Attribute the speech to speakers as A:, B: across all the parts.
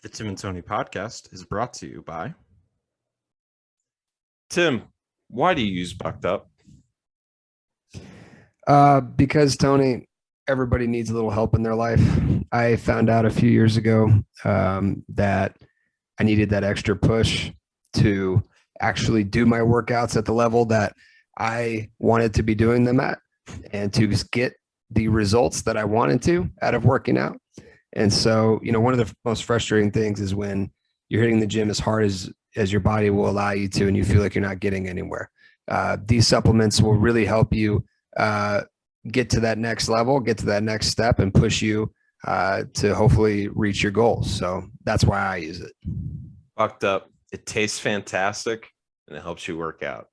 A: The Tim and Tony podcast is brought to you by Tim. Why do you use Bucked Up?
B: Because Tony, everybody needs a little help in their life. I found out a few years ago that I needed that extra push to actually do my workouts at the level that I wanted to be doing them at and to get the results that I wanted to out of working out. And so, one of the most frustrating things is when you're hitting the gym as hard as your body will allow you to, and you feel like you're not getting anywhere. These supplements will really help you get to that next level, get to that next step, and push you to hopefully reach your goals. So that's why I use it.
A: Bucked Up. It tastes fantastic and it helps you work out.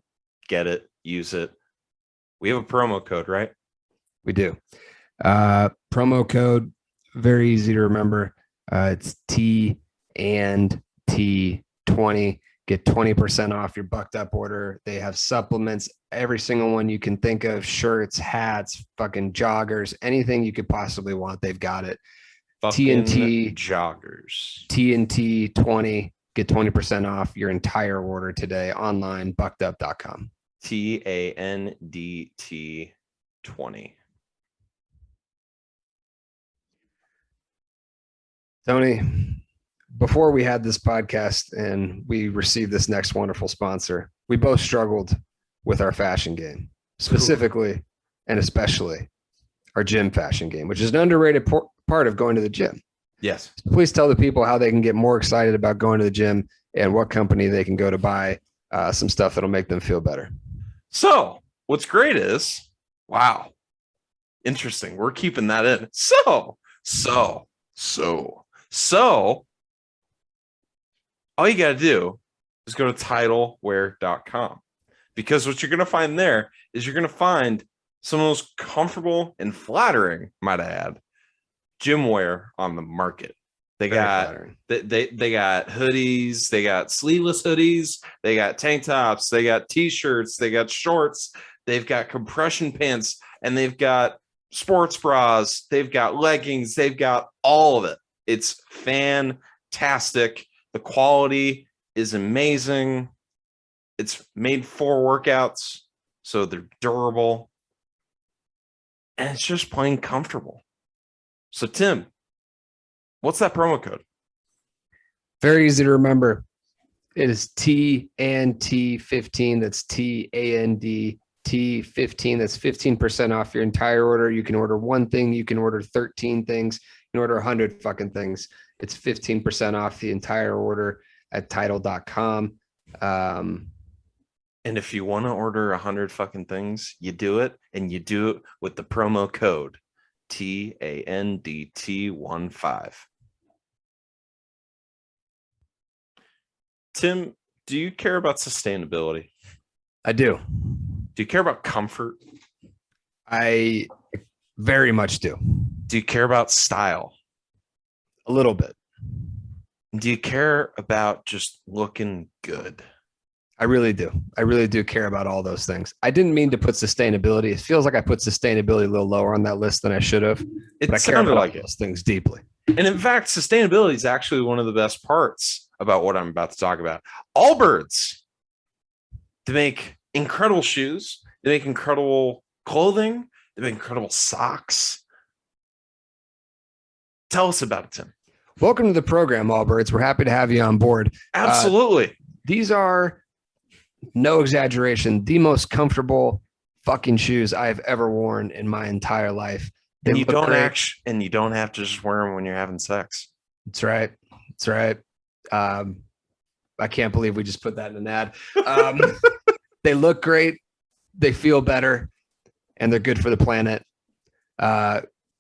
A: Get it, use it. We have a promo code, right?
B: We do. Promo code, very easy to remember. It's T and T20. Get 20% off your Bucked Up order. They have supplements, every single one you can think of, shirts, hats, fucking joggers, anything you could possibly want. They've got it.
A: TNT joggers.
B: TNT 20. Get 20% off your entire order today online, buckedup.com.
A: TANDT 20.
B: Tony, before we had this podcast and we received this next wonderful sponsor, we both struggled with our fashion game, specifically and especially our gym fashion game, which is an underrated part of going to the gym.
A: Yes.
B: So please tell the people how they can get more excited about going to the gym and what company they can go to buy some stuff that'll make them feel better.
A: So what's great is, wow, interesting. We're keeping that in. So all you got to do is go to titlewear.com, because what you're going to find there is you're going to find some of the most comfortable and flattering, might I add, gym wear on the market. They got they got hoodies, they got sleeveless hoodies, they got tank tops, they got t-shirts, they got shorts, they've got compression pants, and they've got sports bras, they've got leggings, they've got all of it. It's fantastic. The quality is amazing. It's made for workouts, so they're durable, and it's just plain comfortable. So, Tim, what's that promo code?
B: Very easy to remember. It is TNT15. That's TANDT15. That's 15% off your entire order. You can order one thing. You can order 13 things. You can order 100 fucking things. It's 15% off the entire order at title.com.
A: And if you want to order 100 fucking things, you do it, and you do it with the promo code TANDT15. Tim, do you care about sustainability?
B: I do.
A: Do you care about comfort?
B: I very much do.
A: Do you care about style?
B: A little bit.
A: Do you care about just looking good?
B: I really do. I really do care about all those things. I didn't mean to put sustainability. It feels like I put sustainability a little lower on that list than I should have.
A: It
B: but I care about those things deeply.
A: And in fact, sustainability is actually one of the best parts about what I'm about to talk about. Allbirds, they make incredible shoes. They make incredible clothing. They make incredible socks. Tell us about it, Tim.
B: Welcome to the program, Allbirds. We're happy to have you on board.
A: Absolutely.
B: These are, no exaggeration, the most comfortable fucking shoes I've ever worn in my entire life.
A: And you don't have to just wear them when you're having sex.
B: That's right. That's right. I can't believe we just put that in an ad. They look great. They feel better, and they're good for the planet.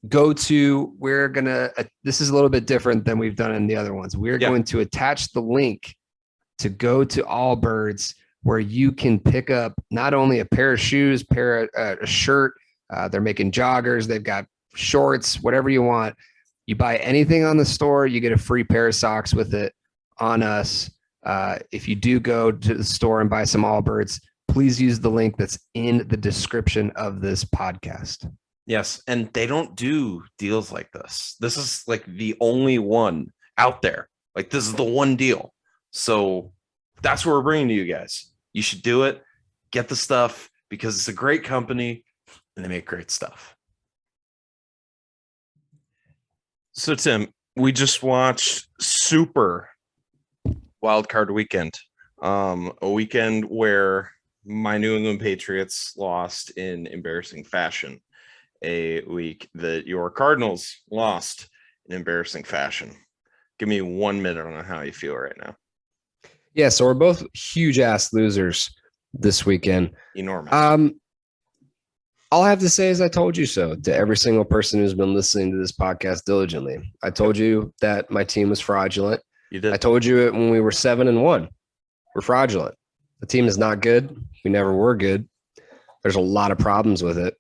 B: This is a little bit different than we've done in the other ones. We're going to attach the link to go to Allbirds, where you can pick up not only a pair of shoes, a shirt. They're making joggers. They've got shorts, whatever you want. You buy anything on the store, you get a free pair of socks with it on us. If you do go to the store and buy some Allbirds, please use the link that's in the description of this podcast.
A: Yes, and they don't do deals like this. This is like the only one out there Like, this is the one deal. So that's what we're bringing to you guys. You should do it. Get the stuff because it's a great company and they make great stuff. So, Tim, we just watched Super Wild Card Weekend, a weekend where my New England Patriots lost in embarrassing fashion, a week that your Cardinals lost in embarrassing fashion. Give me 1 minute on how you feel right now.
B: Yeah, so we're both huge ass losers this weekend.
A: Enormous.
B: All I have to say is I told you so to every single person who's been listening to this podcast diligently. I told you that my team was fraudulent.
A: You did.
B: I told you it when we were 7-1. We're fraudulent. The team is not good. We never were good. There's a lot of problems with it.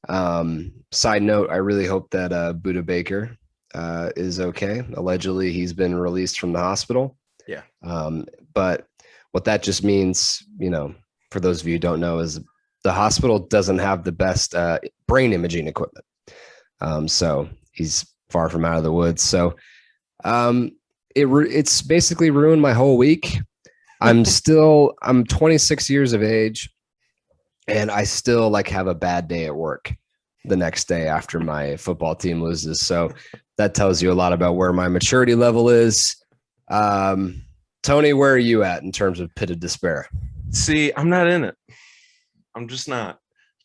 B: Side note, I really hope that Buda Baker is okay. Allegedly, he's been released from the hospital.
A: Yeah.
B: But what that just means, for those of you who don't know, is the hospital doesn't have the best brain imaging equipment. So he's far from out of the woods. So it's basically ruined my whole week. I'm 26 years of age and I still have a bad day at work the next day after my football team loses. So that tells you a lot about where my maturity level is. Tony, where are you at in terms of pit of despair?
A: See, I'm not in it. I'm just not.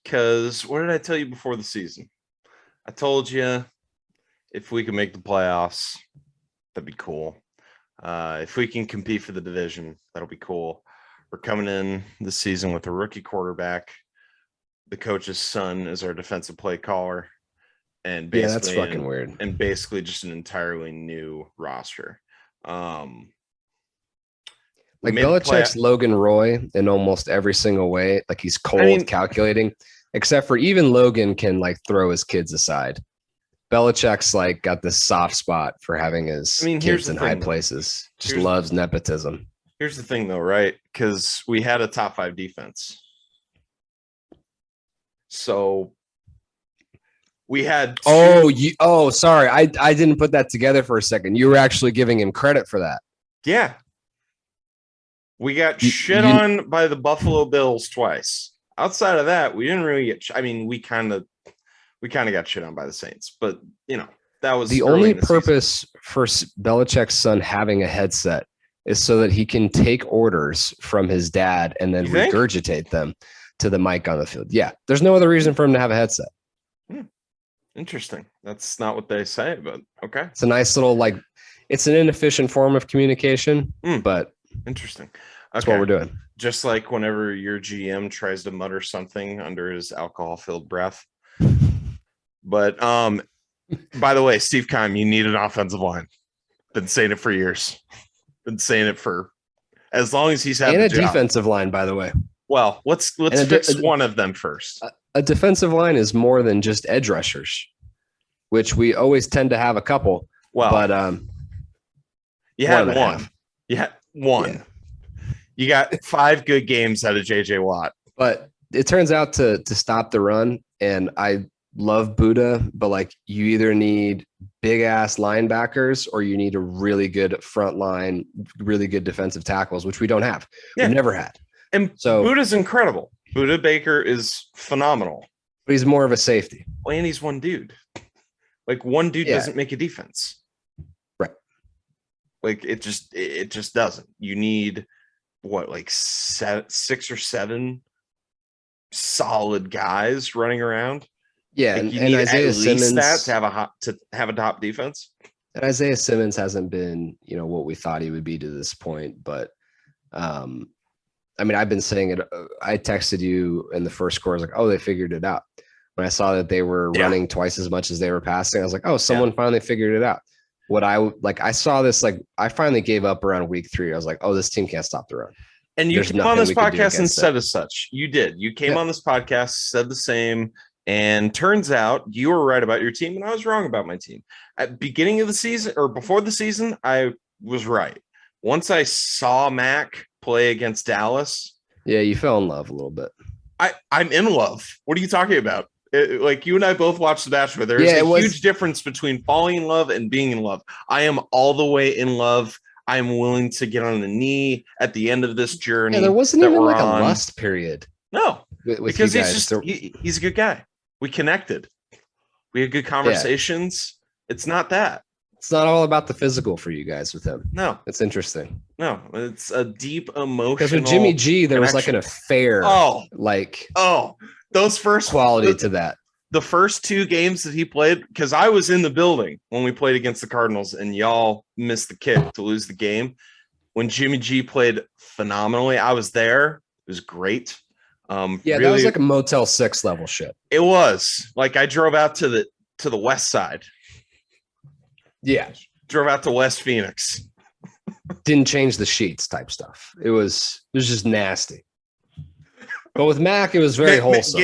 A: Because what did I tell you before the season? I told you if we can make the playoffs, that'd be cool. If we can compete for the division, that'll be cool. We're coming in this season with a rookie quarterback. The coach's son is our defensive play caller. And basically,
B: that's fucking weird.
A: And basically just an entirely new roster.
B: Belichick's Logan Roy in almost every single way. He's cold, calculating, except for even Logan can throw his kids aside. Belichick's got this soft spot for having his kids in high places. Just loves nepotism.
A: Here's the thing, though, right? Because we had a top 5 defense. So we had.
B: Sorry. I didn't put that together for a second. You were actually giving him credit for that.
A: Yeah. We got shit on by the Buffalo Bills twice. Outside of that, we didn't really get. We kind of got shit on by the Saints, but that was
B: the only purpose for Belichick's son having a headset is so that he can take orders from his dad and then regurgitate them to the mic on the field. Yeah, there's no other reason for him to have a headset.
A: Interesting. That's not what they say, but okay.
B: It's a nice little it's an inefficient form of communication, but
A: interesting.
B: That's what we're doing.
A: Just like whenever your GM tries to mutter something under his alcohol-filled breath. But by the way, Steve Keim, you need an offensive line. Been saying it for years. Been saying it for as long as he's had
B: and
A: the
B: a
A: job.
B: Defensive line, by the way.
A: Well, let's fix one of them first.
B: A defensive line is more than just edge rushers, which we always tend to have a couple.
A: Well,
B: but
A: you had one. You had one. Yeah. You got 5 good games out of JJ Watt.
B: But it turns out to stop the run, and I love Buddha, but you either need big ass linebackers or you need a really good front line, really good defensive tackles, which we don't have. Yeah. We've never had.
A: And so Buddha's incredible. Buda Baker is phenomenal.
B: But he's more of a safety.
A: Well, and he's one dude. One dude doesn't make a defense.
B: Right.
A: It just doesn't. You need what, 6 or 7 solid guys running around.
B: Yeah,
A: and Isaiah Simmons to have a top defense.
B: And Isaiah Simmons hasn't been, what we thought he would be to this point. But I've been saying it. I texted you in the first quarter. I was they figured it out. When I saw that they were running twice as much as they were passing, I was someone finally figured it out. What I saw this, I finally gave up around week 3. I was this team can't stop the run.
A: And you came on this podcast and said as such. You did. You came on this podcast, said the same. And turns out you were right about your team and I was wrong about my team. At the beginning of the season or before the season, I was right. Once I saw Mac play against Dallas.
B: Yeah, you fell in love a little bit.
A: I'm in love. What are you talking about? You and I both watched The Bachelor. There is a huge difference between falling in love and being in love. I am all the way in love. I'm willing to get on a knee at the end of this journey.
B: Yeah, there wasn't even like a lust period.
A: No,
B: with
A: because
B: you
A: he's
B: guys.
A: just he's a good guy. We connected. We had good conversations. Yeah. It's not that.
B: It's not all about the physical for you guys with him.
A: No,
B: it's interesting.
A: No, it's a deep emotional.
B: Because with Jimmy G, there was like an affair.
A: Those first
B: quality to that.
A: The first 2 games that he played, because I was in the building when we played against the Cardinals, and y'all missed the kick to lose the game. When Jimmy G played phenomenally, I was there. It was great.
B: That was like a Motel 6 level shit.
A: It was like I drove out to the west side.
B: Yeah,
A: drove out to West Phoenix.
B: Didn't change the sheets type stuff. It was just nasty. But with Mac, it was very wholesome.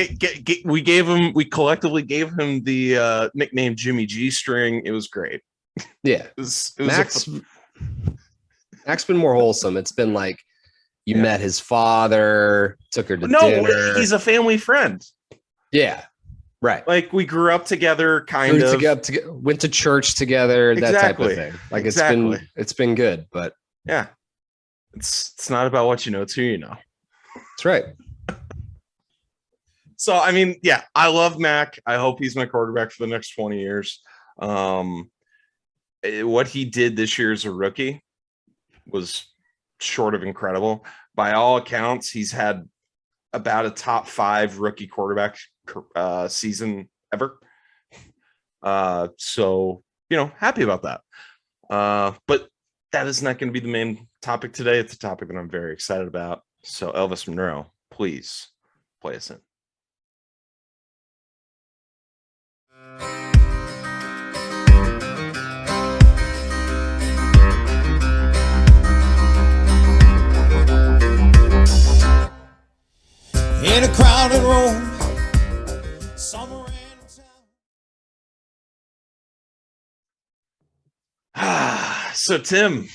A: We collectively gave him the nickname Jimmy G String. It was great.
B: Yeah, Mac's been more wholesome. It's been like you met his father, took her to dinner.
A: He's a family friend.
B: Yeah, right.
A: Like we grew up together,
B: went to church together, that type of thing. Like it's been good, but
A: yeah, it's not about what you know, it's who you know.
B: That's right.
A: So I mean, yeah, I love Mac. I hope he's my quarterback for the next 20 years. What he did this year as a rookie was short of incredible. By all accounts, he's had about a top 5 rookie quarterback season ever. So, happy about that. But that is not going to be the main topic today. It's a topic that I'm very excited about. So Elvis Monroe, please play us in.
C: In a crowded room, somewhere in
A: town. So Tim,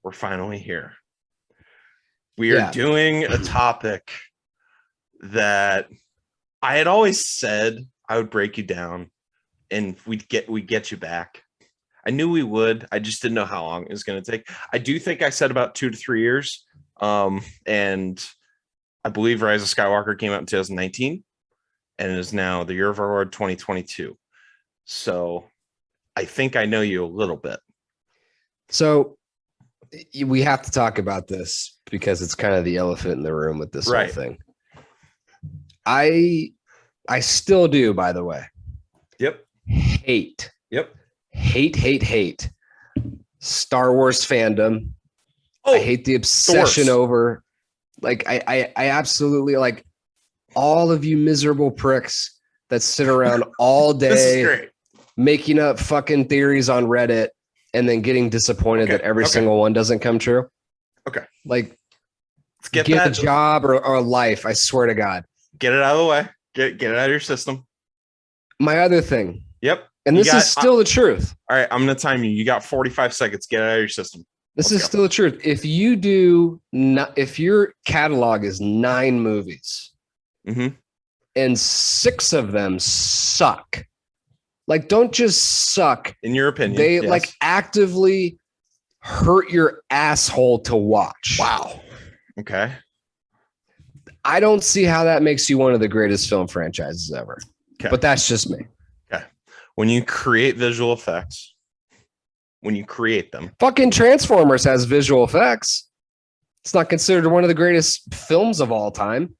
A: we're finally here. We are doing a topic that I had always said I would break you down and we'd get you back. I knew we would. I just didn't know how long it was going to take. I do think I said about 2 to 3 years. And I believe Rise of Skywalker came out in 2019 and it is now the year of our Lord 2022. So I think I know you a little bit.
B: So we have to talk about this because it's kind of the elephant in the room with this whole thing. I still do, by the way.
A: Yep.
B: Hate.
A: Yep.
B: Hate. Star Wars fandom. I hate the obsession over. Like I absolutely like all of you miserable pricks that sit around all day making up fucking theories on Reddit and then getting disappointed that every single one doesn't come true.
A: Okay.
B: Like get a job or a life. I swear to God.
A: Get it out of the way. Get it out of your system.
B: My other thing.
A: Yep.
B: And this is still the truth.
A: All right. I'm going to time you. You got 45 seconds. Get it out of your system.
B: This is still the truth. If you do not, if your catalog is 9 movies and 6 of them suck, like don't just suck.
A: In your opinion,
B: they like actively hurt your asshole to watch.
A: Wow. Okay.
B: I don't see how that makes you one of the greatest film franchises ever. Okay. But that's just me.
A: Okay. When you create visual effects, when you create them.
B: Fucking Transformers has visual effects. It's not considered one of the greatest films of all time.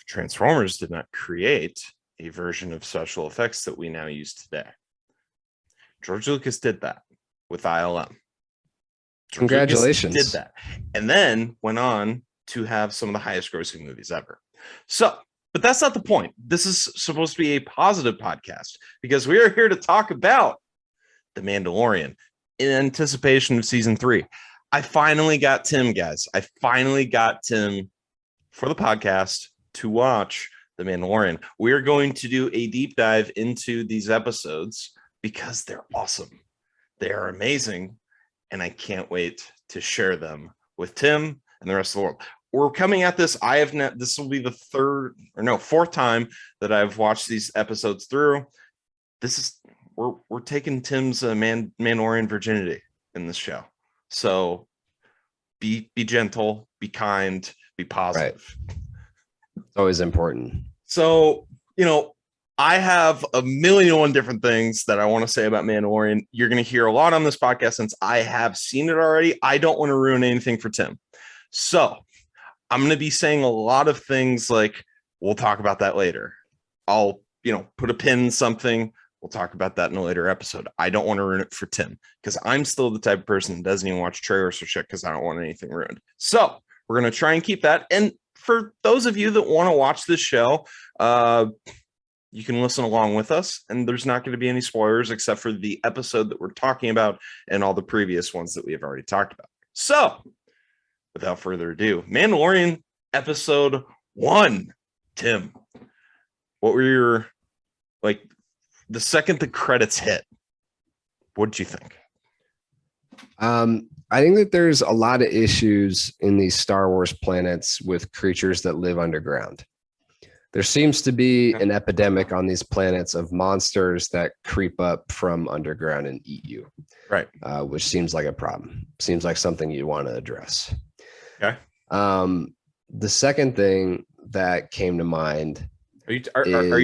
A: Transformers did not create a version of special effects that we now use today. George Lucas did that with ILM.
B: Congratulations.
A: Did that. And then went on to have some of the highest grossing movies ever. So, but that's not the point. This is supposed to be a positive podcast because we are here to talk about The Mandalorian in anticipation of season 3. I finally got Tim, guys. I finally got Tim for the podcast to watch The Mandalorian. We're going to do a deep dive into these episodes because they're awesome. They are amazing. And I can't wait to share them with Tim and the rest of the world. We're coming at this. This will be the 4th time that I've watched these episodes through. We're taking Tim's Mandalorian virginity. in this show. So be gentle, be kind, be positive.
B: Right. It's always important.
A: So, I have a million and one different things that I want to say about Mandalorian. You're going to hear a lot on this podcast since I have seen it already. I don't want to ruin anything for Tim. So I'm going to be saying a lot of things like, we'll talk about that later. I'll, put a pin in something. We'll talk about that in a later episode. I don't want to ruin it for Tim because I'm still the type of person that doesn't even watch trailers or shit because I don't want anything ruined. So we're going to try and keep that. And for those of you that want to watch this show, you can listen along with us, and there's not going to be any spoilers except for the episode that we're talking about and all the previous ones that we have already talked about. So, without further ado, Mandalorian episode 1. Tim, what were your, the second the credits hit, what did you think?
B: I think that there's a lot of issues in these Star Wars planets with creatures that live underground. There seems to be an epidemic on these planets of monsters that creep up from underground and eat you.
A: Right.
B: Which seems like a problem. Seems like something you want to address.
A: Okay.
B: The second thing that came to mind.
A: Are you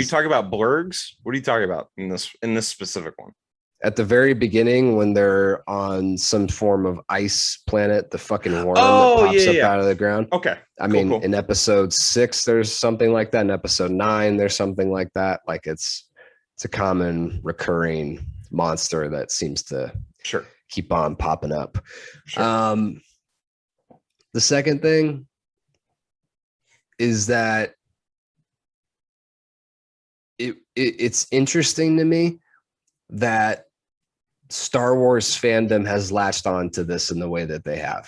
A: talking about blurgs? What are you talking about in this specific one?
B: At the very beginning, when they're on some form of ice planet, the fucking worm that pops up out of the ground.
A: Okay.
B: I mean, in episode 6, there's something like that. In episode 9, there's something like that. Like it's a common recurring monster that seems to keep on popping up. Sure. The second thing is that it's interesting to me that Star Wars fandom has latched on to this in the way that they have.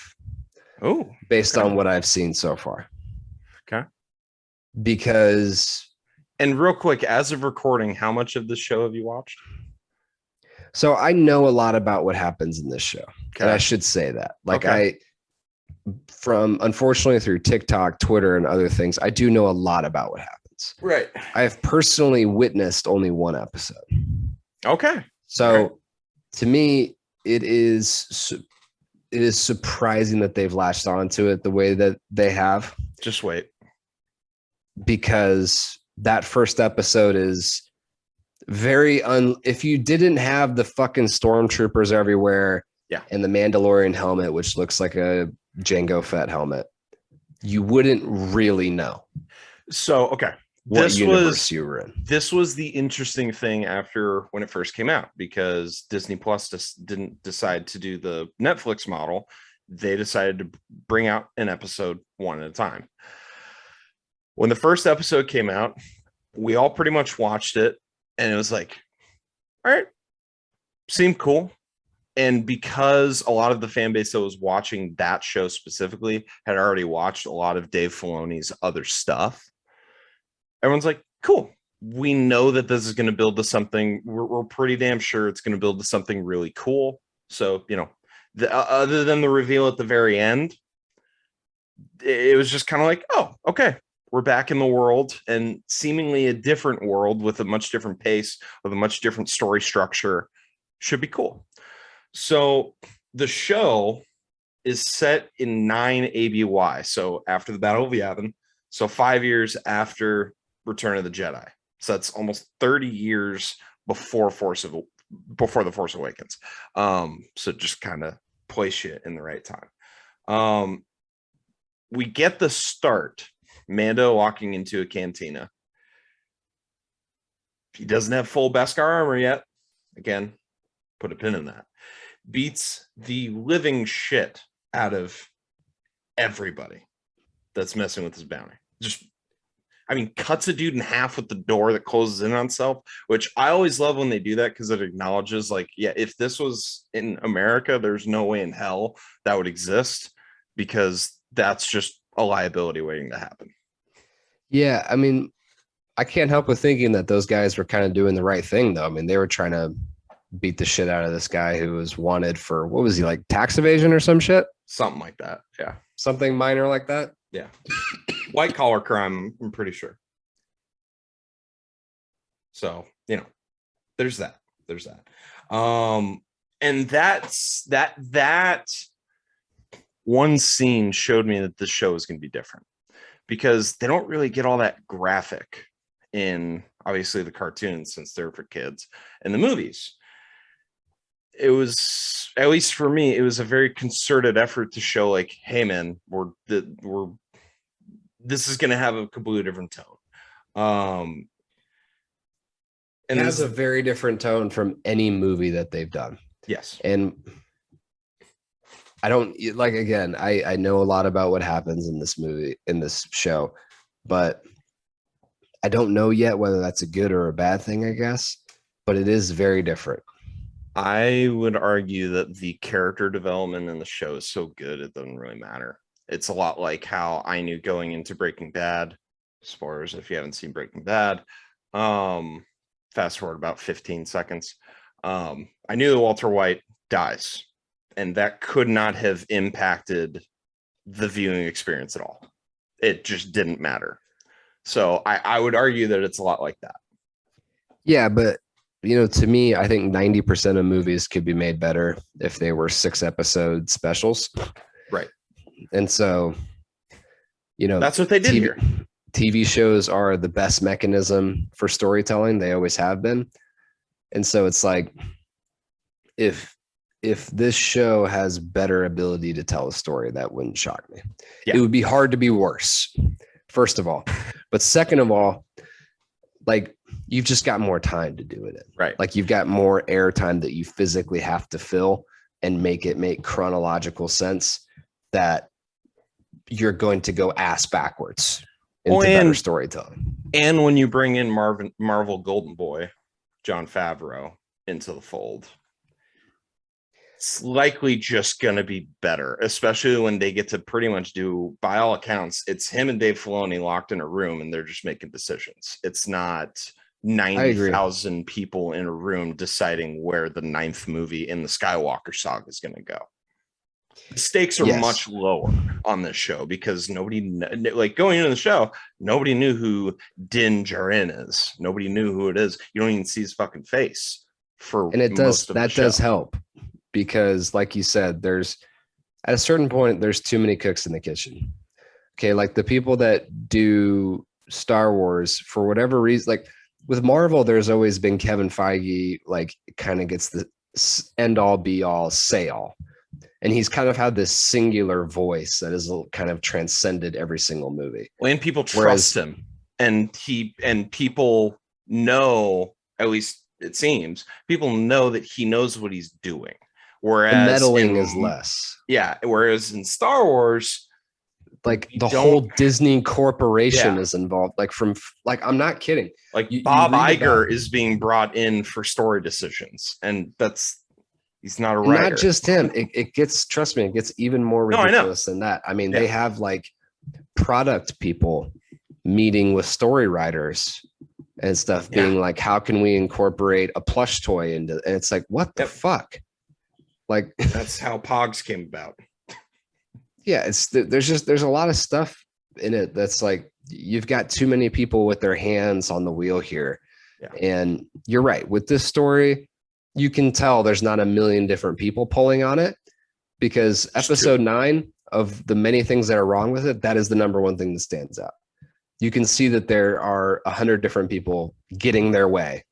A: Oh,
B: based on what I've seen so far.
A: Okay.
B: And
A: real quick, as of recording, how much of the show have you watched?
B: So I know a lot about what happens in this show. Okay. And I should say that. Unfortunately, through TikTok, Twitter, and other things, I do know a lot about what happens.
A: Right.
B: I have personally witnessed only one episode.
A: Okay.
B: So to me, it is surprising that they've latched onto it the way that they have.
A: Just wait.
B: Because that first episode is very if you didn't have the fucking stormtroopers everywhere and the Mandalorian helmet, which looks like a Jango Fett helmet, you wouldn't really know.
A: So, okay.
B: What universe you were in.
A: This was the interesting thing after when it first came out, because Disney Plus didn't decide to do the Netflix model. They decided to bring out an episode one at a time. When the first episode came out, we all pretty much watched it, and it was like, all right, seemed cool. And because a lot of the fan base that was watching that show specifically had already watched a lot of Dave Filoni's other stuff, everyone's like, cool. We know that this is going to build to something. We're pretty damn sure it's going to build to something really cool. So, other than the reveal at the very end, it was just kind of like, oh, okay. We're back in the world, and seemingly a different world with a much different pace, with a much different story structure. Should be cool. So the show is set in 9 ABY. So after the Battle of Yavin. So 5 years after Return of the Jedi. So that's almost 30 years before the Force Awakens. So just kind of place you in the right time. We get the start. Mando walking into a cantina. He doesn't have full Beskar armor yet. Again, put a pin in that. Beats the living shit out of everybody that's messing with his bounty. Cuts a dude in half with the door that closes in on itself, which I always love when they do that, because it acknowledges, if this was in America, there's no way in hell that would exist, because that's just a liability waiting to happen.
B: Yeah, I can't help but thinking that those guys were kind of doing the right thing, though. They were trying to beat the shit out of this guy who was wanted for, what was he, like tax evasion or some shit?
A: Something like that. Yeah.
B: Something minor like that.
A: Yeah. White collar crime, I'm pretty sure. So, there's that. And And that one scene showed me that the show is going to be different, because they don't really get all that graphic in, obviously, the cartoons, since they're for kids, and the movies. It was, at least for me, it was a very concerted effort to show, like, hey man, this is going to have a completely different tone.
B: And it has a very different tone from any movie that they've done.
A: Yes.
B: And I don't like, again, I know a lot about what happens in this movie, in this show, but I don't know yet whether that's a good or a bad thing, I guess, but it is very different.
A: I would argue that the character development in the show is so good, it doesn't really matter. It's a lot like how I knew going into Breaking Bad, spoilers if you haven't seen Breaking Bad, fast forward about 15 seconds. I knew that Walter White dies, and that could not have impacted the viewing experience at all. It just didn't matter. So I would argue that it's a lot like that.
B: Yeah, but to me, I think 90% of movies could be made better if they were 6-episode specials.
A: Right.
B: And so,
A: that's what they did here.
B: TV shows are the best mechanism for storytelling. They always have been. And so it's like, if this show has better ability to tell a story, that wouldn't shock me. Yeah. It would be hard to be worse, first of all. But second of all, like, you've just got more time to do it in.
A: Right.
B: Like, you've got more airtime that you physically have to fill and make chronological sense, that you're going to go ass backwards into better storytelling.
A: And when you bring in Marvel Golden Boy, Jon Favreau, into the fold, it's likely just going to be better, especially when they get to pretty much do, by all accounts, it's him and Dave Filoni locked in a room and they're just making decisions. It's not 90,000 people in a room deciding where the 9th movie in the Skywalker saga is going to go. The stakes are much lower on this show, because nobody, like, going into the show, nobody knew who Din Djarin is. Nobody knew who it is. You don't even see his fucking face
B: and it does, that does help, because like you said, there's, at a certain point, there's too many cooks in the kitchen. Okay. Like, the people that do Star Wars, for whatever reason, like with Marvel, there's always been Kevin Feige, like, kind of gets the end all be all say all. And he's kind of had this singular voice that is kind of transcended every single movie.
A: And people trust him, and people know, at least it seems, people know that he knows what he's doing. Whereas
B: the meddling is less.
A: Yeah. Whereas in Star Wars,
B: like, the whole Disney corporation is involved. Like, I'm not kidding.
A: Like, Bob Iger is being brought in for story decisions, and he's not a writer.
B: Not just him. It gets, trust me, it gets even more ridiculous than that. I mean, they have, like, product people meeting with story writers and stuff, being like, how can we incorporate a plush toy into, and it's like, what the fuck? Like,
A: that's how Pogs came about.
B: Yeah, there's a lot of stuff in it that's like, you've got too many people with their hands on the wheel here. Yeah. And you're right, with this story, you can tell there's not a million different people pulling on it, because episode 9, of the many things that are wrong with it, that is the number one thing that stands out. You can see that there are 100 different people getting their way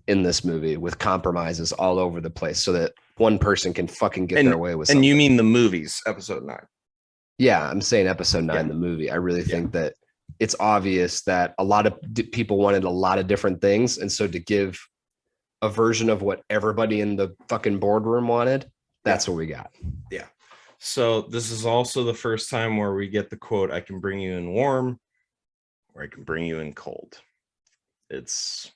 B: in this movie, with compromises all over the place, so that one person can fucking get their way with something.
A: And you mean the movies, episode 9?
B: Yeah, I'm saying episode 9, the movie. I really think that it's obvious that a lot of people wanted a lot of different things. And so to give a version of what everybody in the fucking boardroom wanted, that's what we got.
A: Yeah. So this is also the first time where we get the quote, "I can bring you in warm, or I can bring you in cold." It's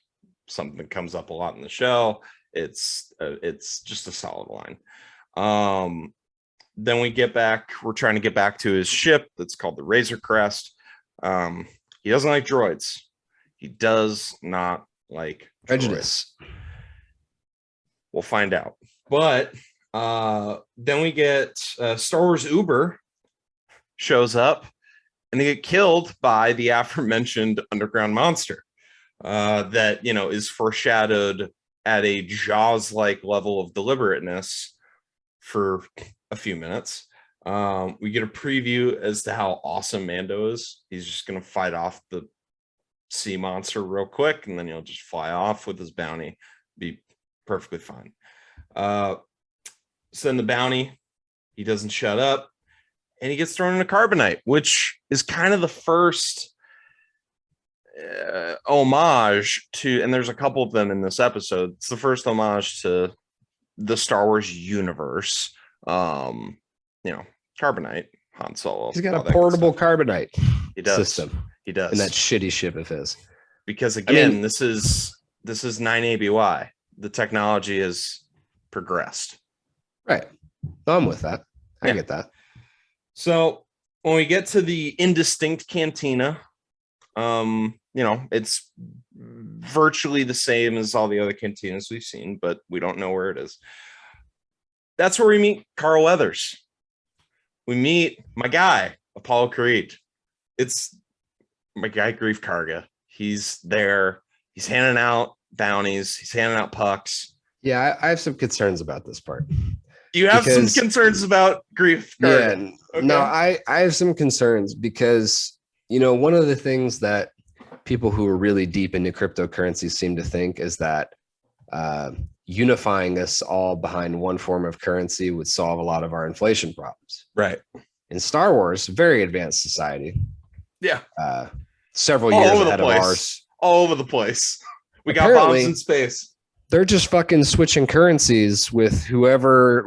A: something that comes up a lot in the show. It's just a solid line. Then we get back. We're trying to get back to his ship that's called the Razor Crest. He doesn't like droids. He does not like
B: prejudice.
A: Droids. We'll find out. But then we get Star Wars Uber shows up, and they get killed by the aforementioned underground monster that is foreshadowed at a Jaws-like level of deliberateness for a few minutes. We get a preview as to how awesome Mando is. He's just going to fight off the sea monster real quick, and then he'll just fly off with his bounty. Be perfectly fine. Send the bounty. He doesn't shut up, and he gets thrown into carbonite, which is kind of the first homage to, and there's a couple of them in this episode. It's the first homage to the Star Wars universe. Carbonite, Han Solo.
B: He's got a portable carbonite system.
A: He does.
B: In that shitty ship of his.
A: Because again, this is 9 ABY. The technology has progressed.
B: Right. I'm with that. I get that.
A: So when we get to the indistinct cantina, it's virtually the same as all the other cantinas we've seen, but we don't know where it is. That's where we meet Carl Weathers. We meet my guy, Apollo Creed. It's my guy, Grief Karga. He's there. He's handing out bounties. He's handing out pucks.
B: Yeah, I have some concerns about this part.
A: You have some concerns about Grief Karga?
B: Yeah. Okay. No, I have some concerns because, one of the things that people who are really deep into cryptocurrency seem to think is that unifying us all behind one form of currency would solve a lot of our inflation problems.
A: Right.
B: In Star Wars, very advanced society.
A: Yeah.
B: Several years ahead of ours.
A: All over the place. We got bombs in space.
B: They're just fucking switching currencies with whoever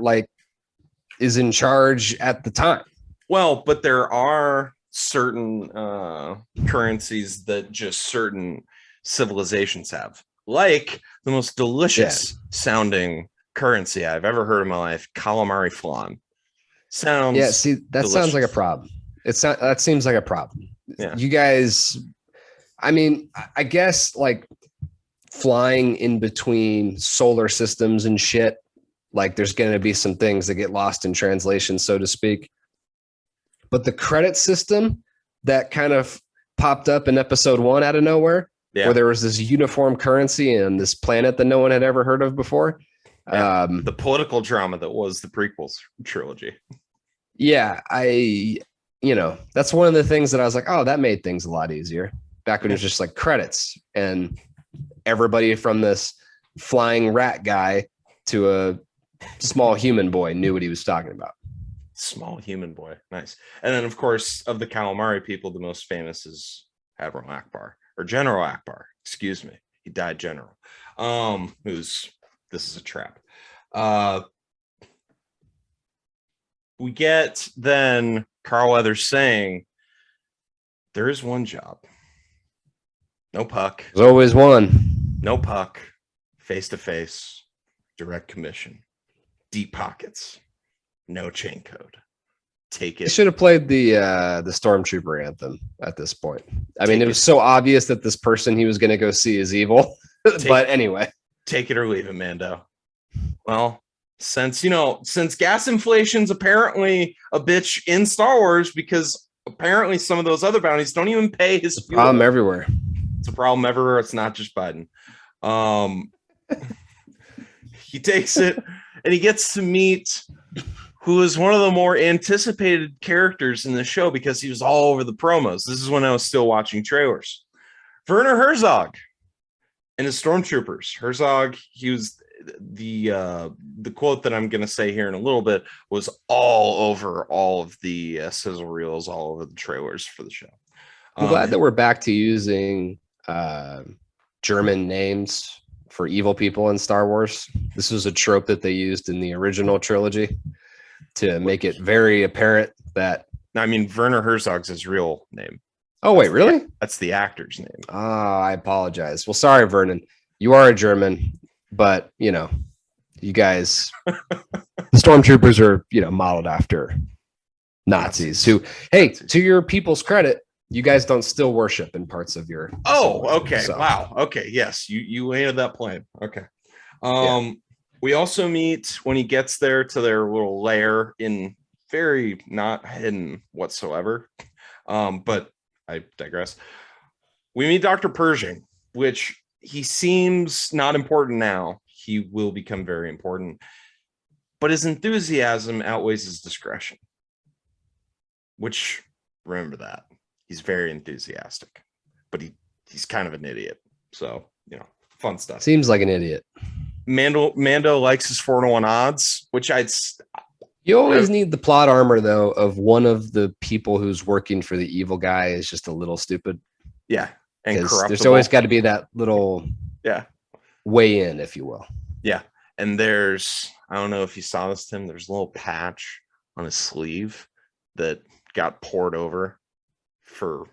B: is in charge at the time.
A: Well, but there are certain currencies that just certain civilizations have, like the most delicious sounding currency I've ever heard in my life, calamari flan. Sounds
B: that
A: delicious.
B: Sounds like a problem. That seems like a problem.
A: Yeah.
B: You guys, I guess flying in between solar systems and shit, there's going to be some things that get lost in translation, so to speak. But the credit system that kind of popped up in episode 1 out of nowhere, where there was this uniform currency and this planet that no one had ever heard of before.
A: The political drama that was the prequels trilogy.
B: Yeah, that's one of the things that I was like, oh, that made things a lot easier. Back when it was just credits and everybody from this flying rat guy to a small human boy knew what he was talking about.
A: Small human boy. Nice. And then, of course, of the calamari people, the most famous is Admiral Akbar, or General Akbar. Excuse me. He died general. This is a trap. We get then Carl Weathers saying, there is one job. No puck.
B: There's always one.
A: No puck. Face to face. Direct commission. Deep pockets. No chain code. Take it.
B: He should have played the Stormtrooper anthem at this point. It was so obvious that this person he was going to go see is evil. But anyway.
A: Take it or leave it, Mando. Well, since gas inflation's apparently a bitch in Star Wars, because apparently some of those other bounties don't even pay his fuel.
B: Problem everywhere.
A: It's a problem everywhere. It's not just Biden. He takes it and he gets to meet who is one of the more anticipated characters in the show because he was all over the promos. This is when I was still watching trailers. Werner Herzog and his stormtroopers. Herzog, he was the quote that I'm going to say here in a little bit was all over all of the sizzle reels, all over the trailers for the show.
B: I'm glad that we're back to using German names for evil people in Star Wars. This was a trope that they used in the original trilogy to make it very apparent that.
A: Werner Herzog's his real name.
B: Oh, wait, really?
A: That's the actor's name.
B: Oh, I apologize. Well, sorry, Vernon. You are a German, but, you guys, the stormtroopers are, modeled after Nazis who, hey, to your people's credit, you guys don't still worship in parts of your.
A: Okay. So. Wow. Okay. Yes. You landed that plane. Okay. We also meet when he gets there to their little lair in very not hidden whatsoever. But I digress. We meet Dr. Pershing, which he seems not important now. he will become very important. But his enthusiasm outweighs his discretion. Which, remember that. He's very enthusiastic. But he's kind of an idiot. So, fun stuff.
D: Seems like an idiot.
A: Mando likes his 4-1 odds, which
D: You always need the plot armor, though, of one of the people who's working for the evil guy is just a little stupid.
A: Yeah. And
D: there's always got to be that little way in, if you will.
A: Yeah. And there's, I don't know if you saw this, Tim, there's a little patch on his sleeve that got poured over for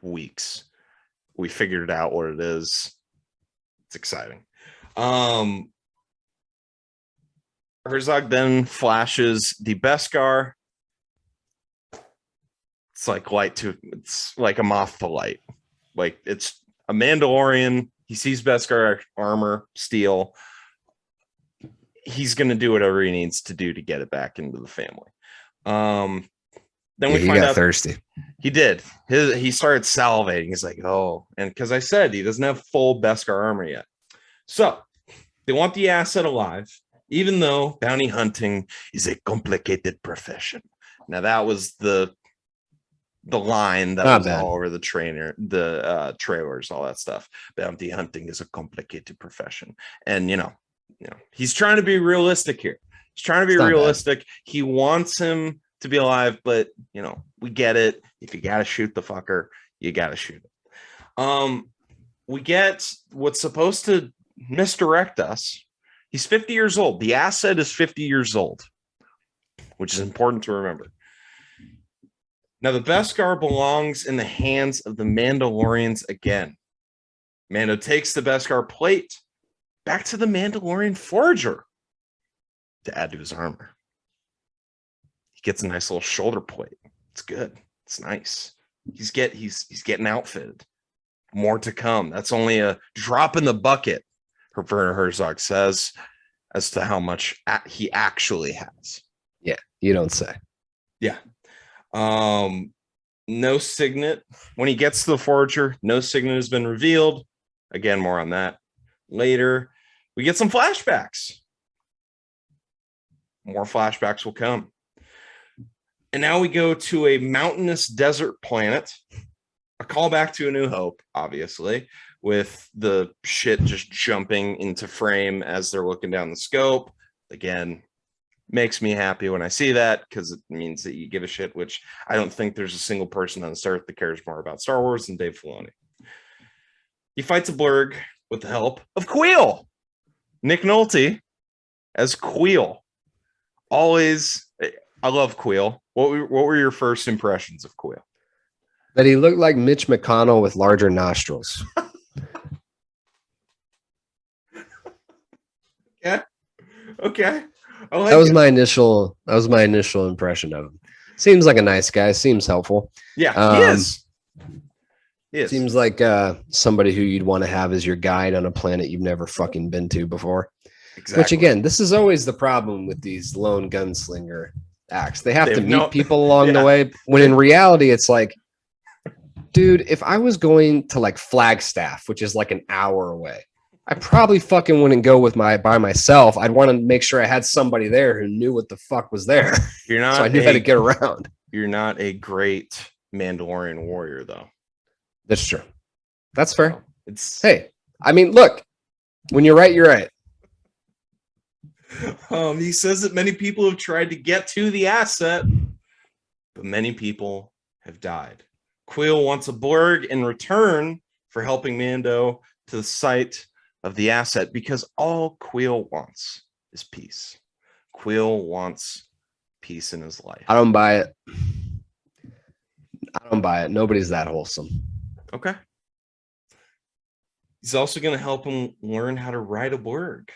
A: weeks. We figured out what it is. It's exciting. Herzog then flashes the Beskar. It's like it's like a moth to light. Like it's a Mandalorian. He sees Beskar armor, steel. He's going to do whatever he needs to do to get it back into the family. Then we find out
D: thirsty.
A: He did. He started salivating. He's like, oh, and because I said he doesn't have full Beskar armor yet. So they want the asset alive, even though bounty hunting is a complicated profession. Now that was the line that was all over the trailers, all that stuff. Bounty hunting is a complicated profession, and he's trying to be realistic here. He's trying to be realistic. He wants him to be alive, but we get it. If you gotta shoot the fucker, you gotta shoot it. We get what's supposed to misdirect us. He's 50 years old. The asset is 50 years old, which is important to remember. Now, the Beskar belongs in the hands of the Mandalorians again. Mando takes the Beskar plate back to the Mandalorian forger to add to his armor. He gets a nice little shoulder plate. It's good. It's nice. He's getting outfitted. More to come. That's only a drop in the bucket, Werner Herzog says, as to how much he actually has.
D: Yeah, you don't say.
A: Yeah. No signet. When he gets to the forger, no signet has been revealed. Again, more on that later. We get some flashbacks. More flashbacks will come. And now we go to a mountainous desert planet. A callback to A New Hope, obviously, with the shit just jumping into frame as they're looking down the scope. Again, makes me happy when I see that because it means that you give a shit, which I don't think there's a single person on this earth that cares more about Star Wars than Dave Filoni. He fights a blurg with the help of Queel. Nick Nolte as Queel. Always, I love Queel. What were your first impressions of Queel?
D: That he looked like Mitch McConnell with larger nostrils.
A: Yeah. Okay.
D: That was my initial impression of him. Seems like a nice guy. Seems helpful.
A: Yeah, he is. He is.
D: Seems like somebody who you'd want to have as your guide on a planet you've never fucking been to before.
A: Exactly.
D: Which again, this is always the problem with these lone gunslinger acts. They have to meet people along the way. When in reality, it's like, dude, if I was going to like Flagstaff, which is like an hour away, I probably fucking wouldn't go by myself. I'd want to make sure I had somebody there who knew what the fuck was there.
A: You're not
D: so I knew how to get around.
A: You're not a great Mandalorian warrior, though.
D: That's true. That's fair.
A: Hey,
D: I mean, look, when you're right, you're right.
A: He says that many people have tried to get to the asset, but many people have died. Queel wants a blurg in return for helping Mando to the site of the asset because all Queel wants is peace. Queel wants peace in his life.
D: I don't buy it. Nobody's that wholesome.
A: Okay. He's also going to help him learn how to ride a blurg.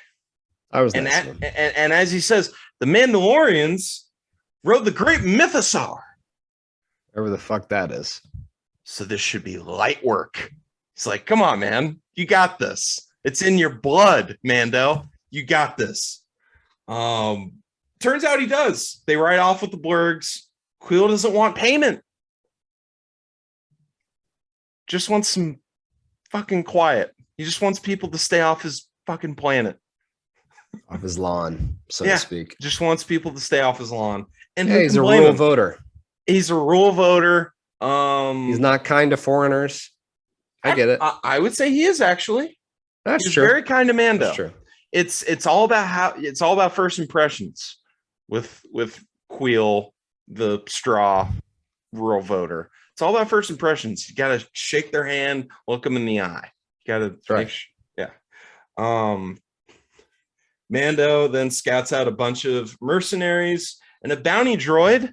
A: And as he says, the Mandalorians rode the great mythosaur.
D: Whatever the fuck that is.
A: So this should be light work. It's like, come on, man. You got this. It's in your blood, Mando. You got this. Turns out he does. They ride off with the blurgs. Queel doesn't want payment. Just wants some fucking quiet. He just wants people to stay off his fucking planet.
D: Off his lawn, so
A: Yeah.
D: to speak.
A: Just wants people to stay off his lawn. And
D: Yeah,
A: who
D: he's
A: can
D: a
A: blame
D: rural
A: him?
D: voter.
A: He's a rural voter.
D: He's not kind to foreigners. I get it.
A: I would say he is actually.
D: That's
A: He's
D: true.
A: very kind to Mando.
D: That's true.
A: It's all about first impressions with Queel, the straw rural voter. It's all about first impressions. You got to shake their hand, look them in the eye. You got to
D: right.
A: Mando then scouts out a bunch of mercenaries and a bounty droid,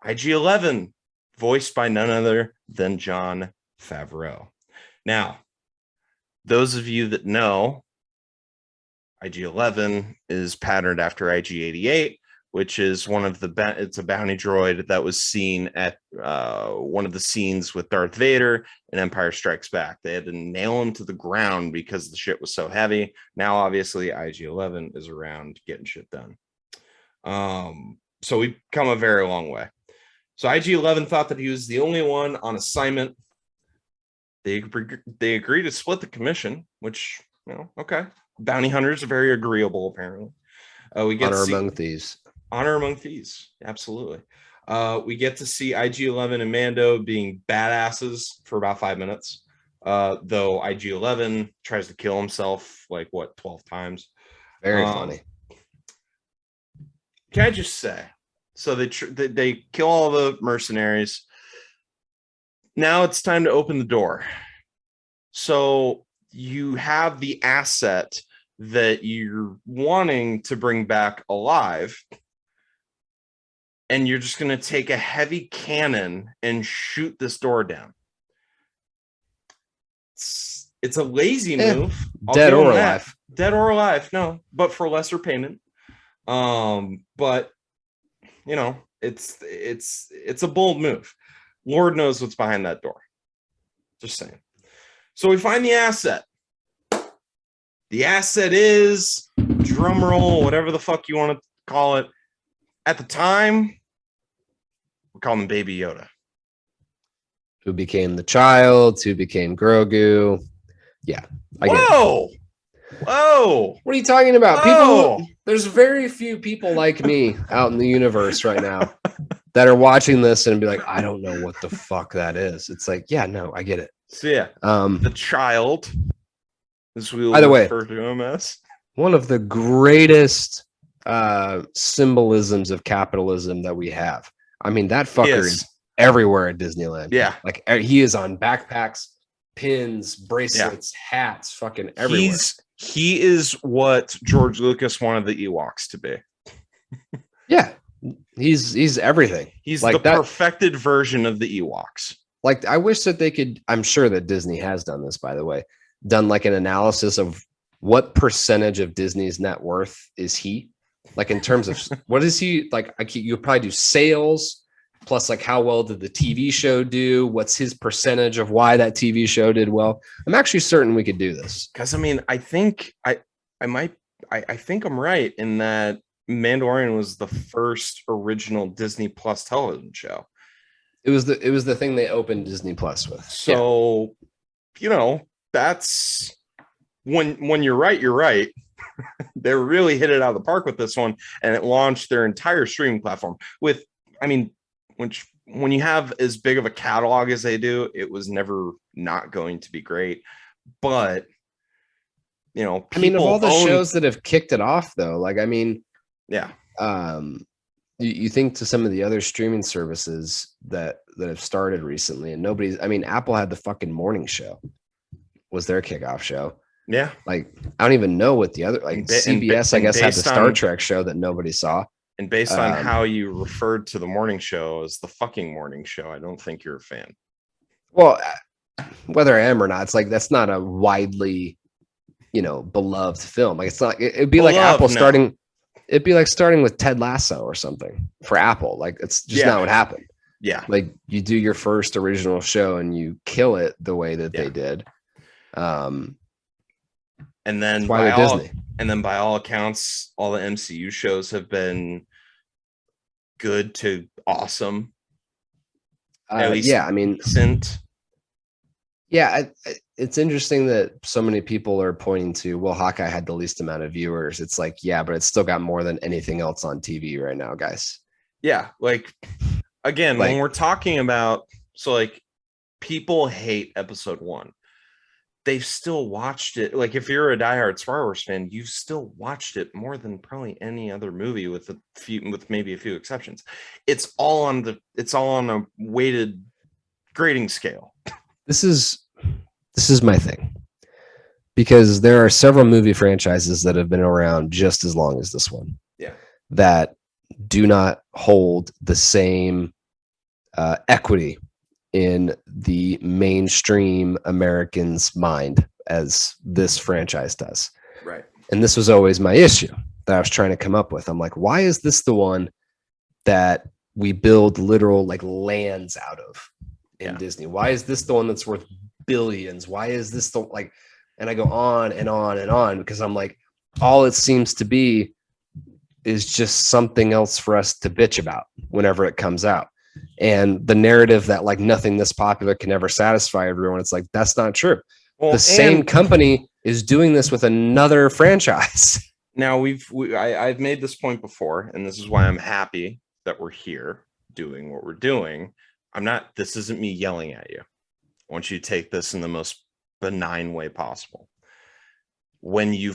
A: IG-11, voiced by none other than Jon Favreau. Now, those of you that know, IG-11 is patterned after IG-88, which is it's a bounty droid that was seen at one of the scenes with Darth Vader in Empire Strikes Back. They had to nail him to the ground because the shit was so heavy. Now, obviously, IG-11 is around getting shit done. So we've come a very long way. So IG-11 thought that he was the only one on assignment. They agreed to split the commission, which, okay. Bounty hunters are very agreeable, apparently. We get
D: honor among thieves.
A: Honor among thieves, absolutely. We get to see IG-11 and Mando being badasses for about 5 minutes. Though IG-11 tries to kill himself 12 times.
D: Very funny.
A: Can I just say? So they kill all the mercenaries. Now it's time to open the door. So you have the asset that you're wanting to bring back alive, and you're just going to take a heavy cannon and shoot this door down. It's a lazy move.
D: Dead or alive.
A: Dead or alive. No, but for lesser payment. But it's a bold move. Lord knows what's behind that door. Just saying. So we find the asset. The asset is, drum roll, whatever the fuck you want to call it. At the time, we call him Baby Yoda.
D: Who became the child, who became Grogu. Yeah. I get it.
A: Whoa.
D: What are you talking about? There's very few people like me out in the universe right now that are watching this and be like, I don't know what the fuck that is. It's like, yeah, no, I get it.
A: So yeah, the child, as we will refer to him as,
D: one of the greatest symbolisms of capitalism that we have. I mean, that fucker is everywhere at Disneyland.
A: Yeah,
D: he is on backpacks, pins, bracelets, hats, fucking everywhere.
A: He is what George Lucas wanted the Ewoks to be.
D: Yeah, he's everything.
A: He's the perfected version of the Ewoks.
D: I wish that they could. I'm sure that Disney has done this, by the way, done an analysis of what percentage of Disney's net worth is he, in terms of what is he you probably do sales plus how well did the TV show do? What's his percentage of why that TV show did well? I'm actually certain we could do this.
A: Because I think I think I'm right in that Mandalorian was the first original Disney Plus television show.
D: It was the thing they opened Disney Plus with.
A: So, that's when you're right, you're right. They really hit it out of the park with this one, and it launched their entire streaming platform with, when you have as big of a catalog as they do, it was never not going to be great. But,
D: of all the shows that have kicked it off though,
A: yeah.
D: You think to some of the other streaming services that have started recently, and Apple had the fucking morning show was their kickoff show.
A: Yeah.
D: I don't even know what the other CBS, I guess, had the Star Trek show that nobody saw.
A: And based on how you referred to the morning show as the fucking morning show, I don't think you're a fan.
D: Well, whether I am or not, it's that's not a widely, beloved film. It's not. It'd be like Apple starting. It'd be like starting with Ted Lasso or something for Apple. It's just not what happened.
A: Yeah.
D: You do your first original show and you kill it the way that they did.
A: And then by all accounts, all the MCU shows have been good to awesome.
D: Decent. Yeah, it's interesting that so many people are pointing to, well, Hawkeye had the least amount of viewers. It's like, yeah, but it's still got more than anything else on TV right now, guys.
A: Yeah, like again, when we're talking about, so like people hate episode 1. They've still watched it. Like if you're a diehard Star Wars fan, you've still watched it more than probably any other movie, with maybe a few exceptions. It's all on a weighted grading scale.
D: This is my thing, because there are several movie franchises that have been around just as long as this one.
A: Yeah.
D: That do not hold the same equity in the mainstream American's mind as this franchise does.
A: Right.
D: And this was always my issue that I was trying to come up with. I'm like, why is this the one that we build literal like lands out of in Disney? Why is this the one that's worth billions? Why is this the like, and I go on and on and on, because I'm like, all it seems to be is just something else for us to bitch about whenever it comes out. And the narrative that like nothing this popular can ever satisfy everyone, it's like, that's not true. Well, the same company is doing this with another franchise.
A: Now I've made this point before, and this is why I'm happy that we're here doing what we're doing. This isn't me yelling at you. I want you to take this in the most benign way possible. When you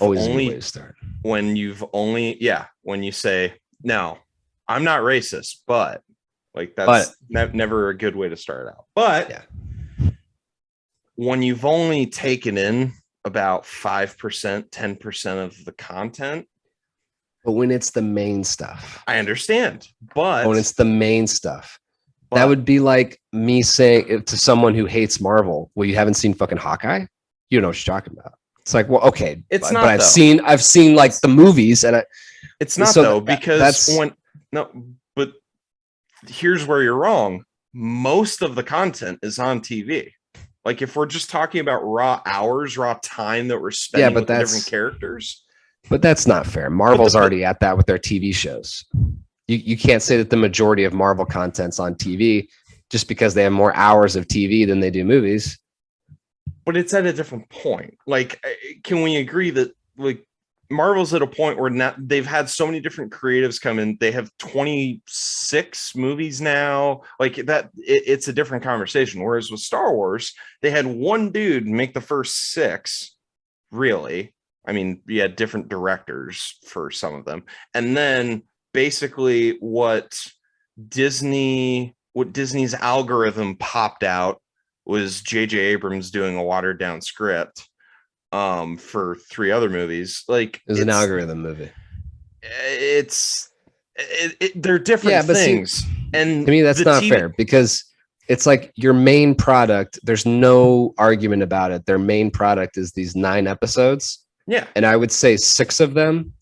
A: say, no, I'm not racist, but like that's never a good way to start out. But when you've only taken in about 5%, 10% of the content.
D: But when it's the main stuff.
A: I understand. But
D: when it's the main stuff. That would be like me saying to someone who hates Marvel, well, you haven't seen fucking Hawkeye? You know what you're talking about. It's like, well, okay.
A: It's not,
D: but I've seen like the movies, and
A: it's not so though, because but here's where you're wrong. Most of the content is on TV. Like if we're just talking about raw hours, raw time that we're spending with the different characters.
D: But that's not fair. Marvel's already at that with their TV shows. You can't say that the majority of Marvel content's on TV just because they have more hours of TV than they do movies.
A: But it's at a different point. Like, can we agree that like Marvel's at a point where now they've had so many different creatives come in. They have 26 movies now. Like that, it's a different conversation. Whereas with Star Wars, they had one dude make the first 6. Really, I mean, you had different directors for some of them, and then basically what Disney's algorithm popped out was J.J. Abrams doing a watered down script for 3 other movies. Like
D: it was an algorithm movie.
A: They're different things. And
D: to me, that's not fair, because it's like your main product. There's no argument about it. Their main product is these 9 episodes.
A: Yeah.
D: And I would say 6 of them,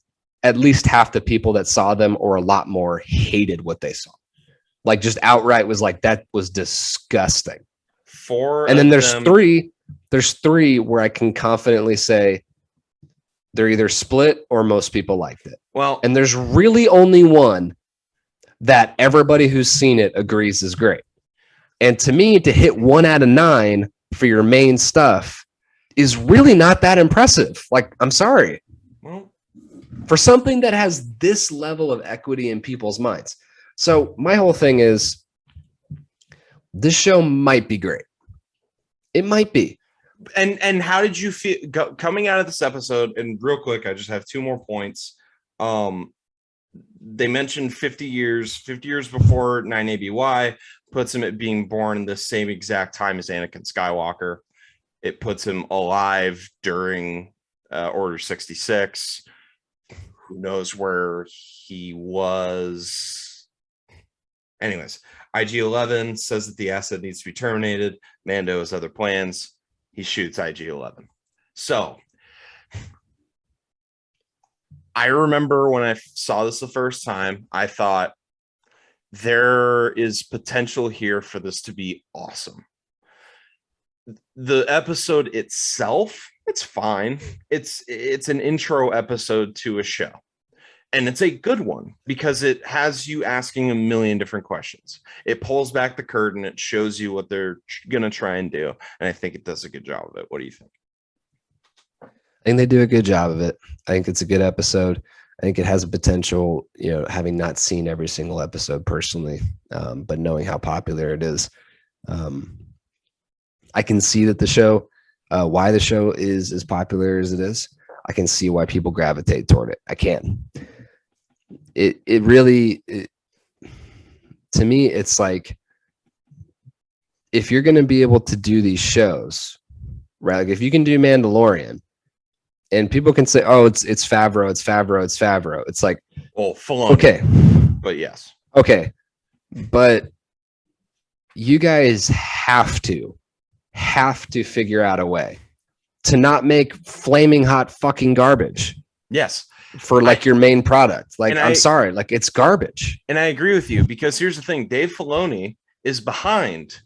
D: at least half the people that saw them or a lot more hated what they saw. Like just outright was like, that was disgusting. And then there's 3 where I can confidently say they're either split or most people liked it.
A: Well,
D: and there's really only one that everybody who's seen it agrees is great. And to me, to hit 1 out of 9 for your main stuff is really not that impressive. Like, I'm sorry.
A: Well,
D: for something that has this level of equity in people's minds. So my whole thing is this show might be great. It might be.
A: And how did you feel coming out of this episode? And real quick, I just have 2 more points. They mentioned 50 years before 9ABY puts him at being born in the same exact time as Anakin Skywalker. It puts him alive during Order 66. Who knows where he was? Anyways, IG-11 says that the asset needs to be terminated. Mando has other plans. He shoots IG-11. So I remember when I saw this the first time, I thought there is potential here for this to be awesome. The episode itself, it's fine. It's an intro episode to a show. And it's a good one because it has you asking a million different questions. It pulls back the curtain. It shows you what they're going to try and do. And I think it does a good job of it. What do you think?
D: I think they do a good job of it. I think it's a good episode. I think it has a potential, having not seen every single episode personally, but knowing how popular it is. I can see that the show, why the show is as popular as it is. I can see why people gravitate toward it. I can. It really, to me, it's like, if you're going to be able to do these shows, right? Like if you can do Mandalorian, and people can say, "Oh, it's Favreau, it's Favreau, it's Favreau." It's like,
A: well, full on.
D: Okay,
A: but yes,
D: okay, but you guys have to figure out a way to not make flaming hot fucking garbage.
A: Yes,
D: for like your main product. Like, I'm sorry, like it's garbage.
A: And I agree with you because here's the thing: Dave Filoni is behind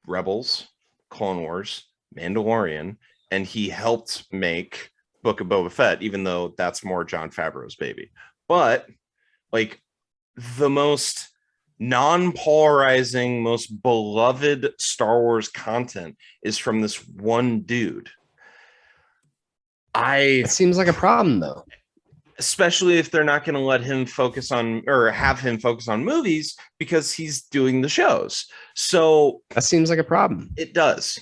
A: Rebels, Clone Wars, Mandalorian. And he helped make Book of Boba Fett, even though that's more Jon Favreau's baby. But like the most non-polarizing, most beloved Star Wars content is from this one dude.
D: It seems like a problem though.
A: Especially if they're not going to let him focus on or have him focus on movies because he's doing the shows. So
D: that seems like a problem.
A: It does.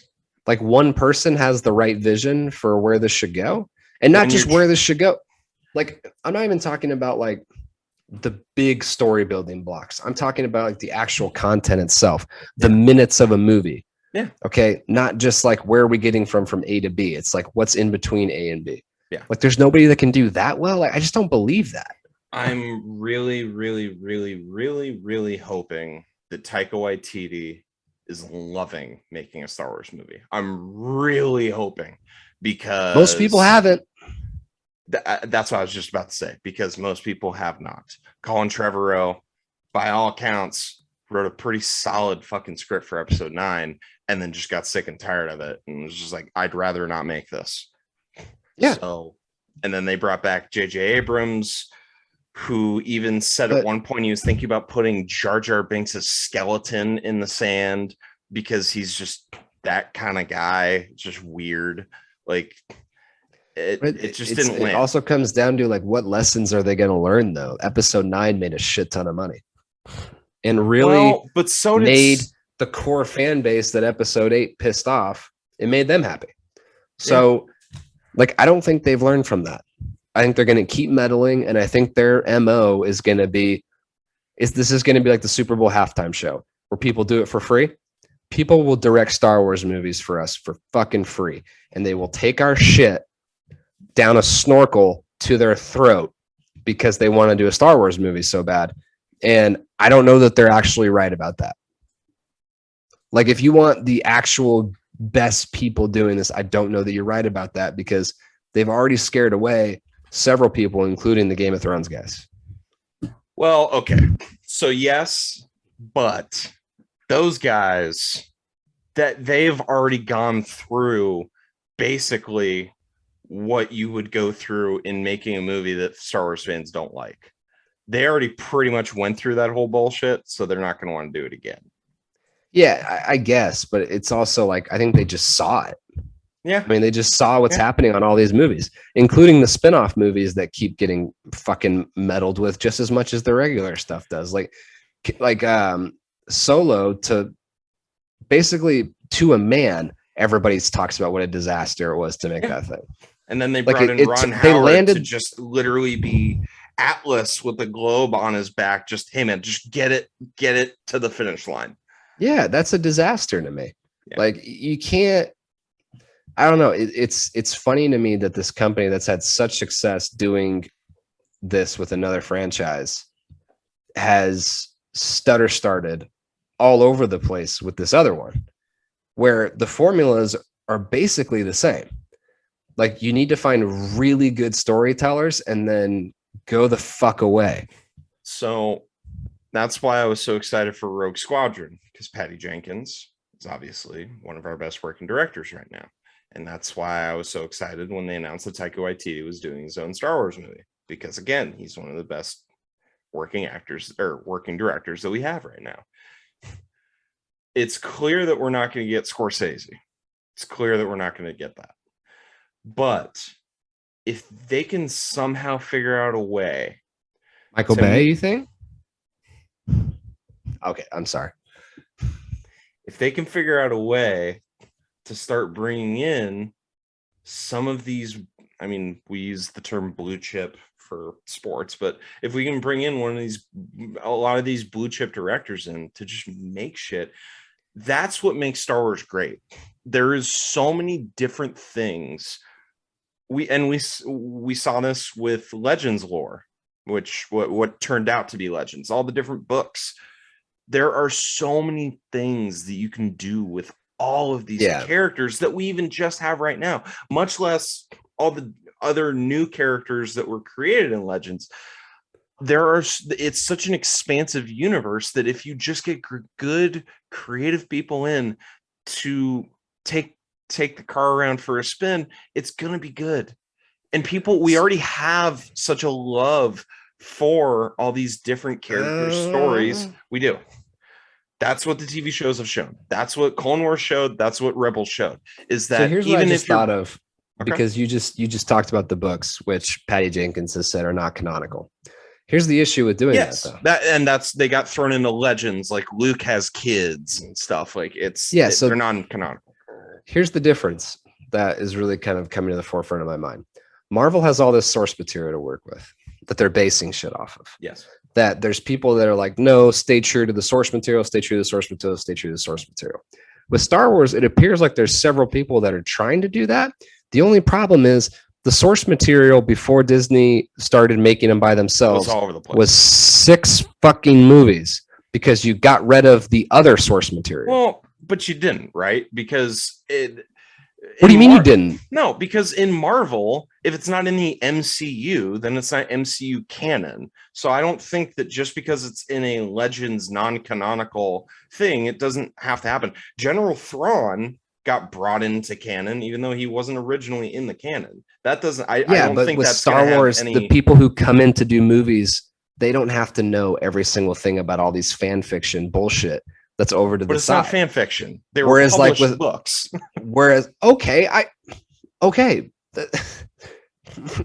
D: Like one person has the right vision for where this should go, and not just where this should go. Like, I'm not even talking about like the big story building blocks. I'm talking about like the actual content itself, the minutes of a movie.
A: Yeah.
D: Okay. Not just like where are we getting from A to B. It's like what's in between A and B.
A: Yeah.
D: Like there's nobody that can do that well. Like, I just don't believe that.
A: I'm really, really, really, really, really hoping that Taika Waititi is loving making a Star Wars movie. I'm really hoping because
D: most people haven't.
A: That's what I was just about to say, because most people have not. Colin Trevorrow, by all accounts, wrote a pretty solid fucking script for episode 9 and then just got sick and tired of it and was just like, I'd rather not make this.
D: Yeah.
A: So, and then they brought back J.J. Abrams, who even said at one point he was thinking about putting Jar Jar Binks' skeleton in the sand because he's just that kind of guy. It's just weird. Like it just didn't land.
D: It also comes down to like, what lessons are they going to learn though? Episode 9 made a shit ton of money and really
A: but so
D: made the core fan base that episode 8 pissed off. It made them happy. So like, I don't think they've learned from that. I think they're going to keep meddling, and I think their MO is going to be, this is going to be like the Super Bowl halftime show where people do it for free. People will direct Star Wars movies for us for fucking free, and they will take our shit down a snorkel to their throat because they want to do a Star Wars movie so bad. And I don't know that they're actually right about that. Like, if you want the actual best people doing this, I don't know that you're right about that, because they've already scared away several people, including the Game of Thrones guys.
A: Well, okay. So yes, but those guys, that they've already gone through basically what you would go through in making a movie that Star Wars fans don't like. They already pretty much went through that whole bullshit, so they're not going to want to do it again.
D: Yeah, I guess, but it's also like, I think they just saw it.
A: Yeah.
D: I mean, they just saw what's happening on all these movies, including the spin-off movies that keep getting fucking meddled with just as much as the regular stuff does. Like Solo, to basically to a man, everybody talks about what a disaster it was to make that thing.
A: And then they brought in Ron Howard to just literally be Atlas with the globe on his back. Just, hey man, just get it to the finish line.
D: Yeah, that's a disaster to me. Yeah. Like, you can't. I don't know. It's funny to me that this company that's had such success doing this with another franchise has started all over the place with this other one, where the formulas are basically the same. Like, you need to find really good storytellers and then go the fuck away.
A: So that's why I was so excited for Rogue Squadron, because Patty Jenkins is obviously one of our best working directors right now. And that's why I was so excited when they announced that Taika Waititi was doing his own Star Wars movie. because again, he's one of the best working actors or working directors that we have right now. It's clear that we're not going to get Scorsese. It's clear that we're not going to get that. But if they can somehow figure out a way,
D: Michael Bay, you think? Okay, I'm sorry.
A: If they can figure out a way to start bringing in some of these, I mean, we use the term blue chip for sports, but if we can bring in a lot of these blue chip directors in to just make shit, that's what makes Star Wars great. There is so many different things. We saw this with Legends lore, which what turned out to be Legends, all the different books. There are so many things that you can do with all of these characters that we even just have right now, much less all the other new characters that were created in Legends. It's such an expansive universe that if you just get good creative people in to take the car around for a spin, it's gonna be good. And we already have such a love for all these different character stories. We do. That's what the TV shows have shown. That's what Clone Wars showed. That's what Rebels showed. Is that
D: so here's
A: even
D: what I just
A: if you're
D: thought of, because you just talked about the books, which Patty Jenkins has said are not canonical. Here's the issue with doing that, though.
A: They got thrown into Legends, like Luke has kids and stuff. Like so they're non-canonical.
D: Here's the difference that is really kind of coming to the forefront of my mind. Marvel has all this source material to work with that they're basing shit off of.
A: Yes.
D: That there's people that are like, no, stay true to the source material, stay true to the source material, stay true to the source material. With Star Wars, it appears like there's several people that are trying to do that. The only problem is the source material before Disney started making them by themselves
A: all over the place.
D: Was 6 fucking movies because you got rid of the other source material.
A: Well, but you didn't, right? Because
D: what do you mean you didn't?
A: No, because in Marvel, if it's not in the MCU, then it's not MCU canon. So I don't think that just because it's in a Legends non-canonical thing, it doesn't have to happen. General Thrawn got brought into canon, even though he wasn't originally in the canon. That doesn't. I don't
D: but
A: think
D: with
A: that's
D: Star Wars. The people who come in to do movies, they don't have to know every single thing about all these fan fiction bullshit. That's over to the side.
A: But it's not fan fiction. They were published with books.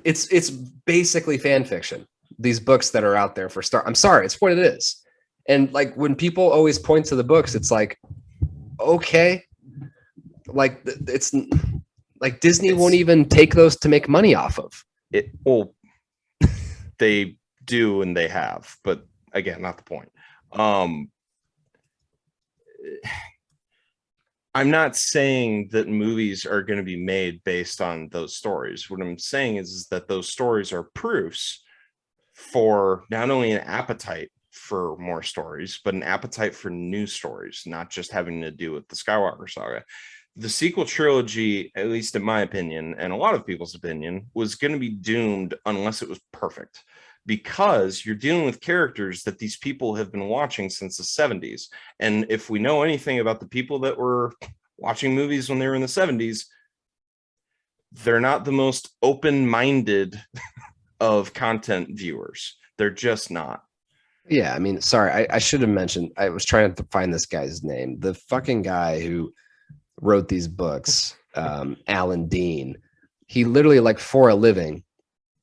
D: It's basically fan fiction. These books that are out there for Star. I'm sorry, it's what it is. And like when people always point to the books, it's like, okay, like it's like Disney won't even take those to make money off of
A: it. Well, they do and they have, but again, not the point. I'm not saying that movies are going to be made based on those stories. What I'm saying is that those stories are proofs for not only an appetite for more stories, but an appetite for new stories, not just having to do with the Skywalker saga. The sequel trilogy, at least in my opinion, and a lot of people's opinion, was going to be doomed unless it was perfect. Because you're dealing with characters that these people have been watching since the 70s. And if we know anything about the people that were watching movies when they were in the 70s, they're not the most open-minded of content viewers. They're just not.
D: Yeah, I mean, sorry, I should have mentioned, I was trying to find this guy's name. The fucking guy who wrote these books, Alan Dean, he literally, like, for a living,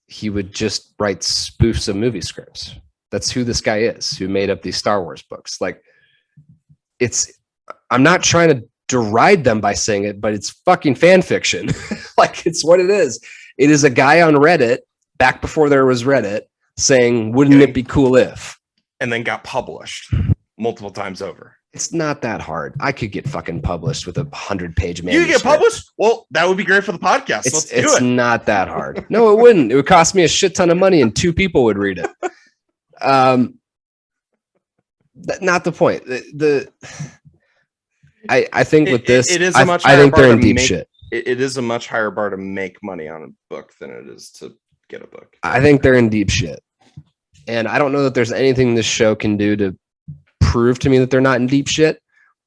D: he would just write spoofs of movie scripts. That's who this guy is, who made up these Star Wars books. Like, I'm not trying to deride them by saying it, but it's fucking fan fiction. Like, it's what it is. It is a guy on Reddit, back before there was Reddit, saying, wouldn't it be cool if?
A: And then got published multiple times over.
D: It's not that hard. I could get fucking published with 100-page manuscript.
A: You get published? Well, that would be great for the podcast.
D: It's not that hard. No, it wouldn't. It would cost me a shit ton of money and 2 people would read it. Not the point. I think with this,
A: it is a much
D: I think they're in deep shit.
A: It is a much higher bar to make money on a book than it is to get a book.
D: I think they're in deep shit. And I don't know that there's anything this show can do to prove to me that they're not in deep shit,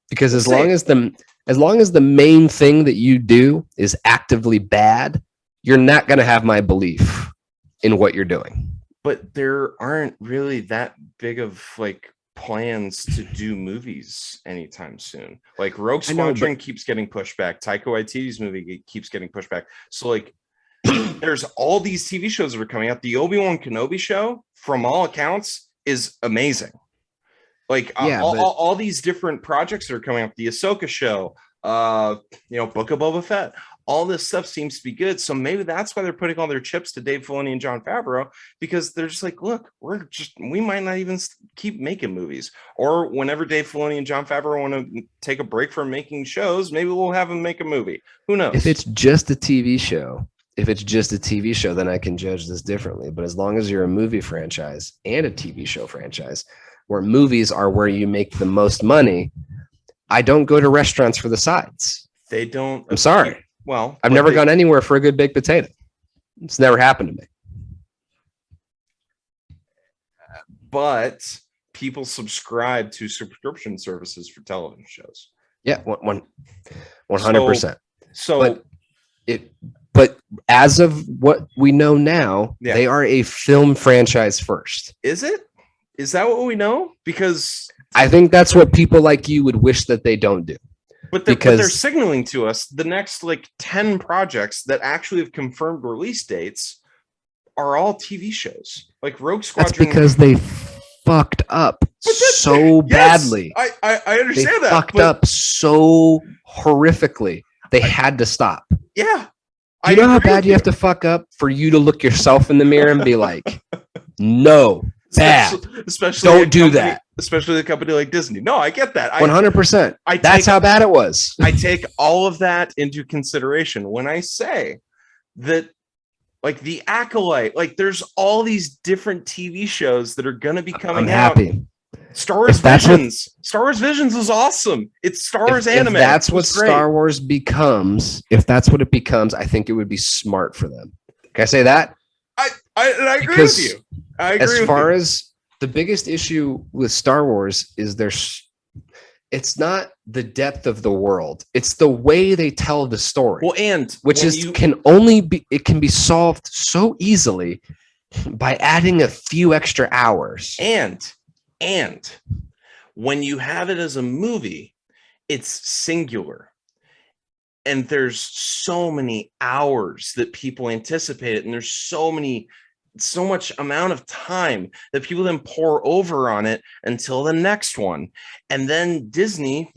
D: because as long as the main thing that you do is actively bad, you're not going to have my belief. in what you're doing.
A: But there aren't really that big of like plans to do movies anytime soon. Like Rogue Squadron keeps getting pushed back. Taika Waititi's movie keeps getting pushed back. So like there's all these TV shows that are coming out. The Obi-Wan Kenobi show, from all accounts, is amazing. Like all these different projects that are coming up. The Ahsoka show, Book of Boba Fett. All this stuff seems to be good. So maybe that's why they're putting all their chips to Dave Filoni and Jon Favreau, because they're just like, look, we might not even keep making movies. Or whenever Dave Filoni and Jon Favreau want to take a break from making shows, maybe we'll have them make a movie. Who knows?
D: If it's just a TV show, then I can judge this differently. But as long as you're a movie franchise and a TV show franchise, where movies are where you make the most money, I don't go to restaurants for the sides.
A: They don't.
D: I'm sorry.
A: Well,
D: I've never gone anywhere for a good baked potato. It's never happened to me.
A: But people subscribe to subscription services for television shows.
D: Yeah, 100%.
A: So
D: but as of what we know now, they are a film franchise first.
A: Is it? Is that what we know? Because
D: I think that's what people like you would wish that they don't do.
A: But they're signaling to us the next like 10 projects that actually have confirmed release dates are all TV shows. Like Rogue Squadron.
D: That's because they fucked up so badly.
A: I understand
D: they fucked up so horrifically. They had to stop.
A: Yeah.
D: Do you know how bad you have to fuck up for you to look yourself in the mirror and be like, no, bad.
A: Especially
D: don't do that.
A: Especially a company like Disney. No, I get that.
D: 100%. That's how bad it was.
A: I take all of that into consideration when I say that, like The Acolyte, like there's all these different TV shows that are going to be coming out.
D: I'm happy.
A: Star Wars Visions. Star Wars Visions is awesome. It's Star Wars anime.
D: If that's what Star Wars becomes, I think it would be smart for them. Can I say that?
A: I agree with you. I agree.
D: As far as the biggest issue with Star Wars is it's not the depth of the world. It's the way they tell the story.
A: Well, and
D: it can be solved so easily by adding a few extra hours.
A: And when you have it as a movie, it's singular. And there's so many hours that people anticipate it, and there's so much amount of time that people then pour over on it until the next one. And then Disney,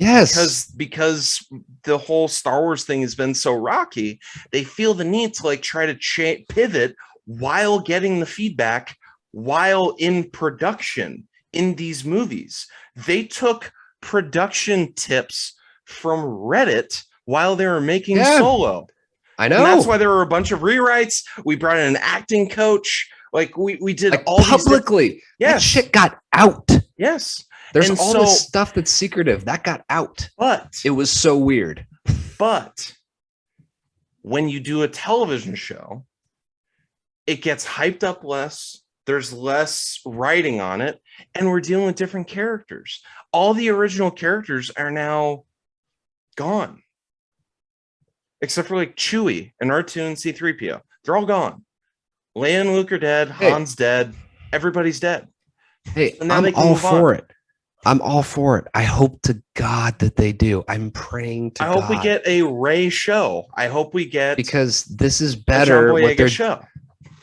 A: because the whole Star Wars thing has been so rocky, they feel the need to like try to pivot while getting the feedback while in production in these movies. They took production tips from Reddit while they were making Solo.
D: I know.
A: And that's why there were a bunch of rewrites. We brought in an acting coach. Like we did
D: like
A: all
D: publicly. That shit got out.
A: Yes.
D: There's all this stuff that's secretive that got out.
A: But
D: it was so weird.
A: But when you do a television show, it gets hyped up less. There's less writing on it, and we're dealing with different characters. All the original characters are now gone. Except for like Chewie and R2 and C-3PO. They're all gone. Leia and Luke are dead. Han's dead. Everybody's dead.
D: Hey, I'm all for it. I'm all for it. I hope to God that they do. I'm praying to God.
A: I hope we get a Rey show. I hope we get,
D: because this is better.
A: What show.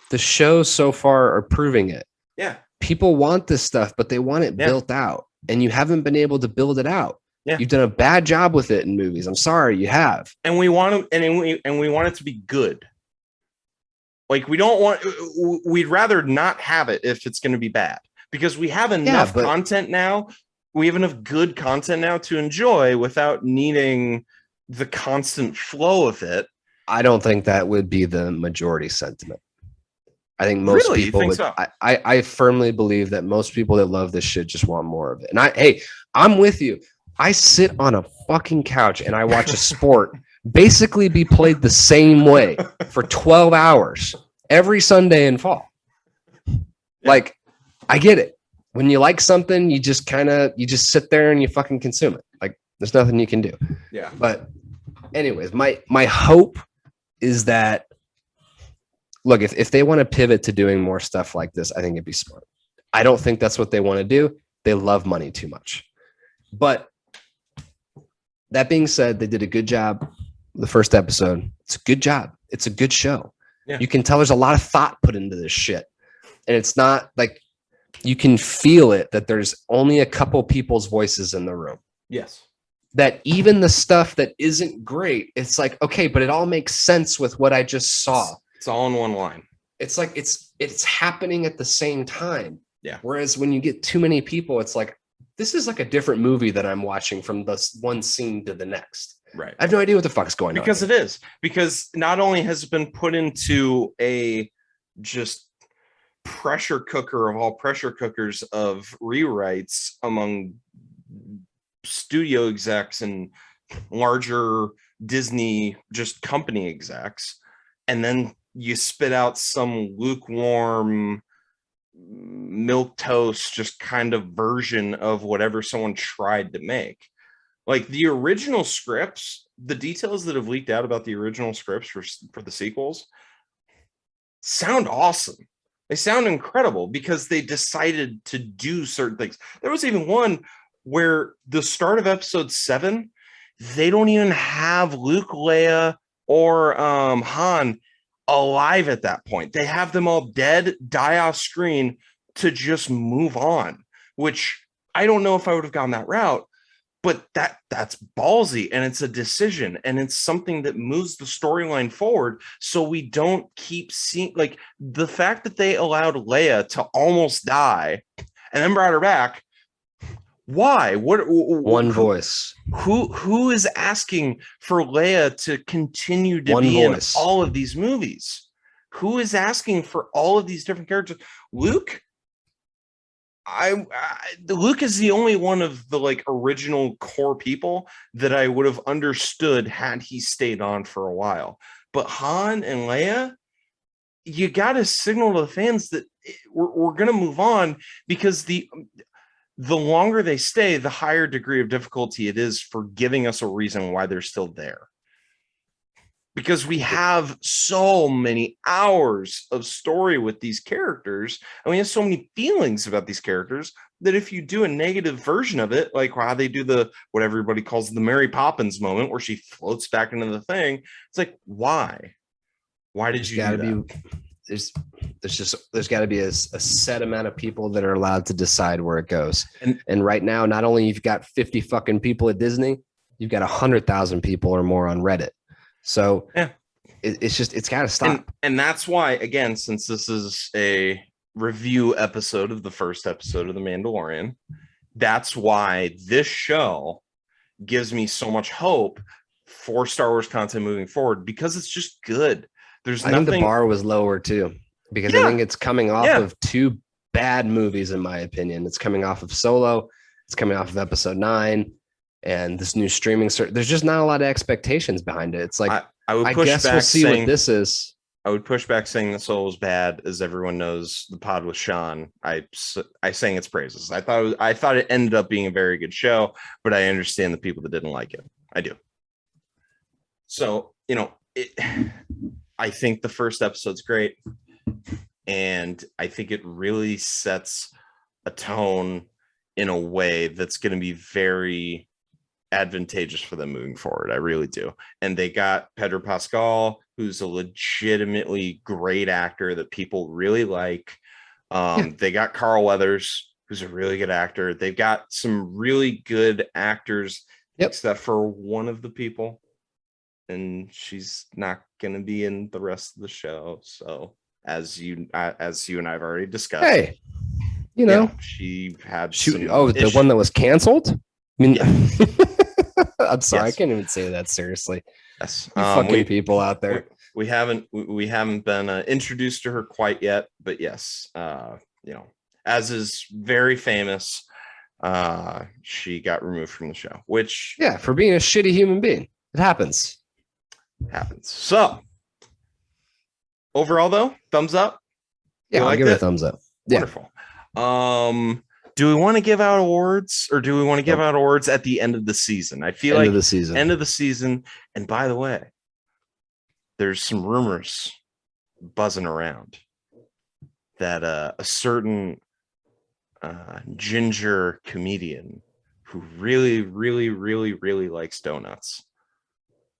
D: The shows so far are proving it.
A: Yeah.
D: People want this stuff, but they want it built out, and you haven't been able to build it out.
A: Yeah.
D: You've done a bad job with it in movies. I'm sorry, you have.
A: And we want to, and we want it to be good. Like we'd rather not have it if it's going to be bad, because we have enough content now. We have enough good content now to enjoy without needing the constant flow of it.
D: I don't think that would be the majority sentiment. I think most people would. So? I firmly believe that most people that love this shit just want more of it. And I'm with you. I sit on a fucking couch and I watch a sport basically be played the same way for 12 hours every Sunday in fall. Like, I get it. When you like something, you just sit there and you fucking consume it. Like, there's nothing you can do.
A: Yeah.
D: But anyways, my hope is that look, if they want to pivot to doing more stuff like this, I think it'd be smart. I don't think that's what they want to do. They love money too much. But that being said, they did a good job. The first episode, it's a good job. It's a good show.
A: Yeah.
D: You can tell there's a lot of thought put into this shit. And it's not like you can feel it that there's only a couple people's voices in the room.
A: Yes.
D: That even the stuff that isn't great, it's like, okay, but it all makes sense with what I just saw.
A: It's all in one line.
D: It's like it's happening at the same time.
A: Yeah.
D: Whereas when you get too many people, it's like, this is like a different movie that I'm watching from this one scene to the next.
A: Right.
D: I have no idea what the fuck's going on.
A: Because it is. Because not only has it been put into a just pressure cooker of all pressure cookers of rewrites among studio execs and larger Disney just company execs, and then you spit out some lukewarm milquetoast just kind of version of whatever someone tried to make. Like the original scripts, the details that have leaked out about the original scripts for the sequels sound awesome. They sound incredible because they decided to do certain things. There was even one where the start of episode 7, they don't even have Luke, Leia, or Han alive at that point. They have them all dead, die off screen to just move on, which I don't know if I would have gone that route, but that's ballsy, and it's a decision, and it's something that moves the storyline forward so we don't keep seeing, like, the fact that they allowed Leia to almost die and then brought her back. Why?
D: One voice.
A: Who is asking for Leia to continue to be in all of these movies? Who is asking for all of these different characters? Luke? Luke is the only one of the like original core people that I would have understood had he stayed on for a while. But Han and Leia, you got to signal to the fans that we're going to move on, because the longer they stay, the higher degree of difficulty it is for giving us a reason why they're still there. Because we have so many hours of story with these characters, and we have so many feelings about these characters, that if you do a negative version of it, like how they do what everybody calls the Mary Poppins moment, where she floats back into the thing, it's like, why? Why did you do that?
D: There's got to be a set amount of people that are allowed to decide where it goes. And right now, not only you've got 50 fucking people at Disney, you've got 100,000 people or more on Reddit. So yeah, it's got to stop.
A: And that's why, again, since this is a review episode of the first episode of The Mandalorian, that's why this show gives me so much hope for Star Wars content moving forward, because it's just good. I think
D: the bar was lower too, because I think it's coming off of 2 bad movies, in my opinion. It's coming off of Solo, it's coming off of Episode 9, and this new streaming there's just not a lot of expectations behind it. It's like, I guess we'll see what this is.
A: I would push back saying that Solo was bad. As everyone knows, the pod with Sean, I sang its praises. I thought it ended up being a very good show, but I understand the people that didn't like it. I do. So, I think the first episode's great, and I think it really sets a tone in a way that's going to be very advantageous for them moving forward. I really do. And they got Pedro Pascal, who's a legitimately great actor that people really like. They got Carl Weathers, who's a really good actor. They've got some really good actors, except for one of the people, and she's not going to be in the rest of the show. So as you and I have already discussed,
D: hey,
A: she had
D: the one that was canceled. I mean, I'm sorry,
A: Yes.
D: I can't even say that seriously.
A: Yes,
D: You fucking people out there.
A: We haven't been introduced to her quite yet, but yes, as is very famous, she got removed from the show, which
D: for being a shitty human being, it happens.
A: So overall, though, thumbs up.
D: Yeah, I'll give it a thumbs up.
A: Wonderful. Do we want to give out awards, or do we want to give out awards at the end of the season? I feel like
D: end of the season.
A: And by the way, there's some rumors buzzing around that a certain ginger comedian who really, really, really, really likes donuts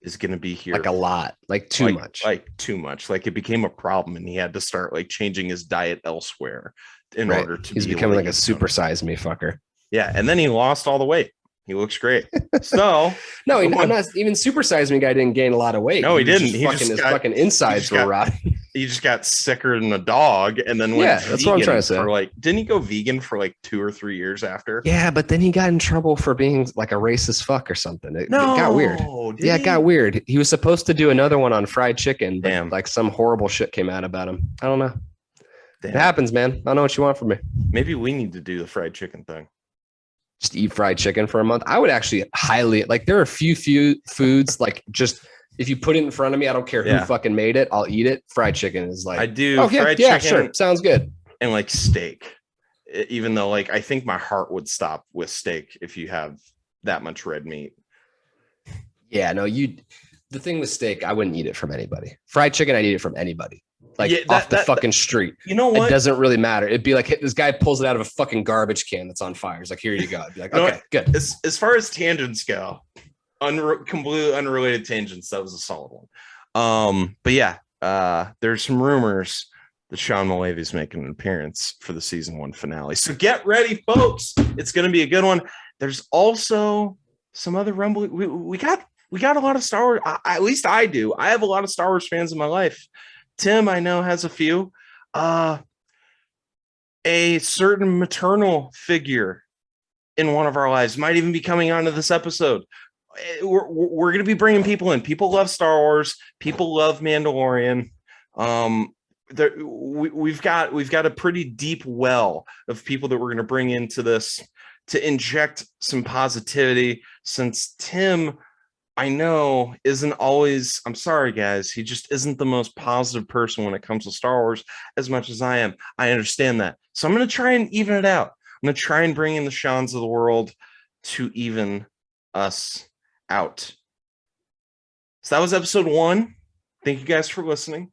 A: is going to be here.
D: Like a lot, like too much.
A: Like too much. Like it became a problem and he had to start like changing his diet elsewhere in order to
D: He's becoming like a supersize me fucker.
A: Yeah. And then he lost all the weight. He looks great. So
D: no, I'm not even supersize me guy didn't gain a lot of weight.
A: No, he didn't.
D: His fucking insides were rotting.
A: He just got sicker than a dog, and then went
D: that's what I'm trying to say.
A: For didn't he go vegan for like 2 or 3 years after?
D: Yeah, but then he got in trouble for being like a racist fuck or something. It got weird. It got weird. He was supposed to do another one on fried chicken, but like some horrible shit came out about him. I don't know. Damn. It happens, man. I don't know what you want from me.
A: Maybe we need to do the fried chicken thing.
D: Just eat fried chicken for a month. I would actually highly like. There are a few foods like just. If you put it in front of me, I don't care who fucking made it. I'll eat it. Fried chicken is like
A: I do.
D: Oh,
A: fried chicken,
D: sure, sounds good.
A: And like steak, even though like I think my heart would stop with steak if you have that much red meat.
D: Yeah, no, the thing with steak, I wouldn't eat it from anybody. Fried chicken, I'd eat it from anybody. Like off the fucking street.
A: You know what?
D: It doesn't really matter. It'd be like this guy pulls it out of a fucking garbage can that's on fire. He's like, here you go. I'd be like, okay, good.
A: As far as tangents go. Completely unrelated tangents. That was a solid one. But yeah, there's some rumors that Sean Malavy's making an appearance for the season 1 finale. So get ready, folks. It's going to be a good one. There's also some other rumble. We got a lot of Star Wars. At least I do. I have a lot of Star Wars fans in my life. Tim, I know, has a few. A certain maternal figure in one of our lives might even be coming onto this episode. We're going to be bringing people in. People love Star Wars. People love Mandalorian. We've got a pretty deep well of people that we're going to bring into this to inject some positivity. Since Tim, I know, isn't always. I'm sorry, guys. He just isn't the most positive person when it comes to Star Wars as much as I am. I understand that. So I'm going to try and even it out. I'm going to try and bring in the Seans of the world to even us out. So that was episode 1. Thank you guys for listening.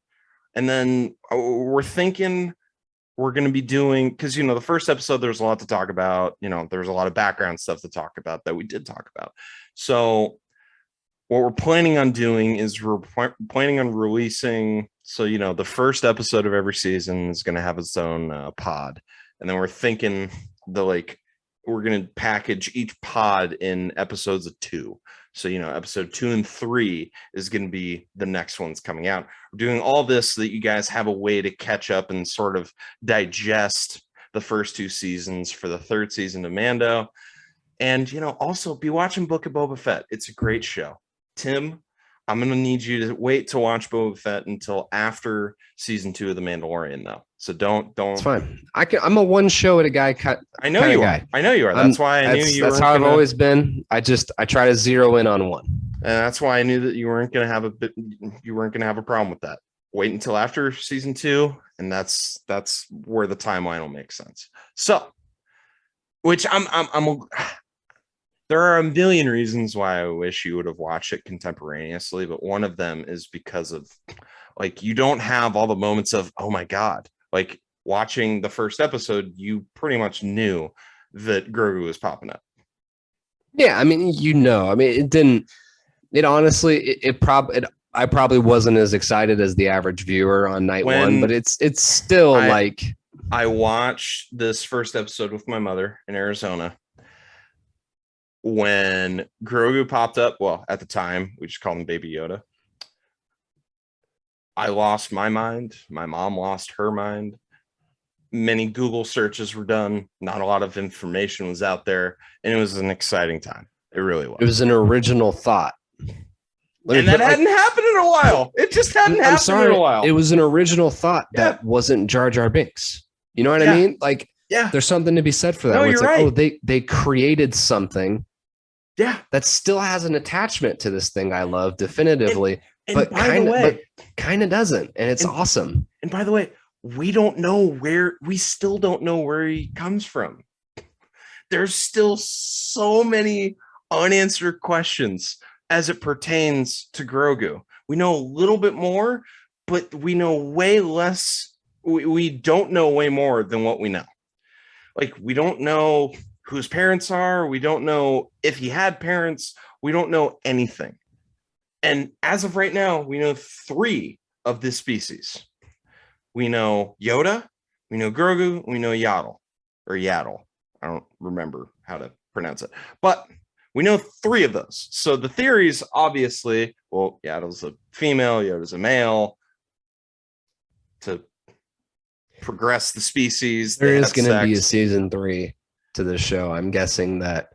A: And then we're thinking we're going to be doing, because the first episode there's a lot to talk about. There's a lot of background stuff to talk about that we did talk about. So what we're planning on doing is we're planning on releasing, so the first episode of every season is going to have its own pod, and then we're thinking we're going to package each pod in episodes of 2. So, episode 2 and 3 is going to be the next ones coming out. We're doing all this so that you guys have a way to catch up and sort of digest the first 2 seasons for the 3rd season of Mando. And, also be watching Book of Boba Fett. It's a great show. Tim, I'm going to need you to wait to watch Boba Fett until after season 2 of The Mandalorian, though. So don't. It's
D: fine. I'm a one show at a guy cut.
A: I know you are. I know you are. That's why I knew you.
D: That's how I've always been. I try to zero in on one.
A: And that's why I knew that you weren't going to have a problem with that. Wait until after season 2, and that's where the timeline will make sense. So, which there are a million reasons why I wish you would have watched it contemporaneously, but one of them is because of you don't have all the moments of, oh my God, watching the first episode, you pretty much knew that Grogu was popping up.
D: Yeah. I mean, I probably wasn't as excited as the average viewer on night 1, but it's still
A: I watched this first episode with my mother in Arizona. When Grogu popped up, well, at the time, we just called him Baby Yoda. I lost my mind. My mom lost her mind. Many Google searches were done. Not a lot of information was out there. And it was an exciting time. It really was.
D: It was an original thought.
A: And that hadn't happened in a while. It just hadn't happened in a while.
D: It was an original thought that wasn't Jar Jar Binks. You know what I mean? There's something to be said for that.
A: No, you're right.
D: They created something.
A: Yeah,
D: that still has an attachment to this thing I love definitively, but kind of doesn't, and it's awesome.
A: And by the way, we still don't know where he comes from. There's still so many unanswered questions as it pertains to Grogu. We know a little bit more, but we know way less. We don't know way more than what we know. Like, we don't know who his parents are. We don't know if he had parents. We don't know anything. And as of right now, we know 3 of this species. We know Yoda, we know Grogu, we know Yaddle, or Yaddle. I don't remember how to pronounce it. But we know 3 of those. So the theories, obviously, well, Yaddle's a female, Yoda's a male. To progress the species,
D: there is going to be a season 3 to the show. I'm guessing that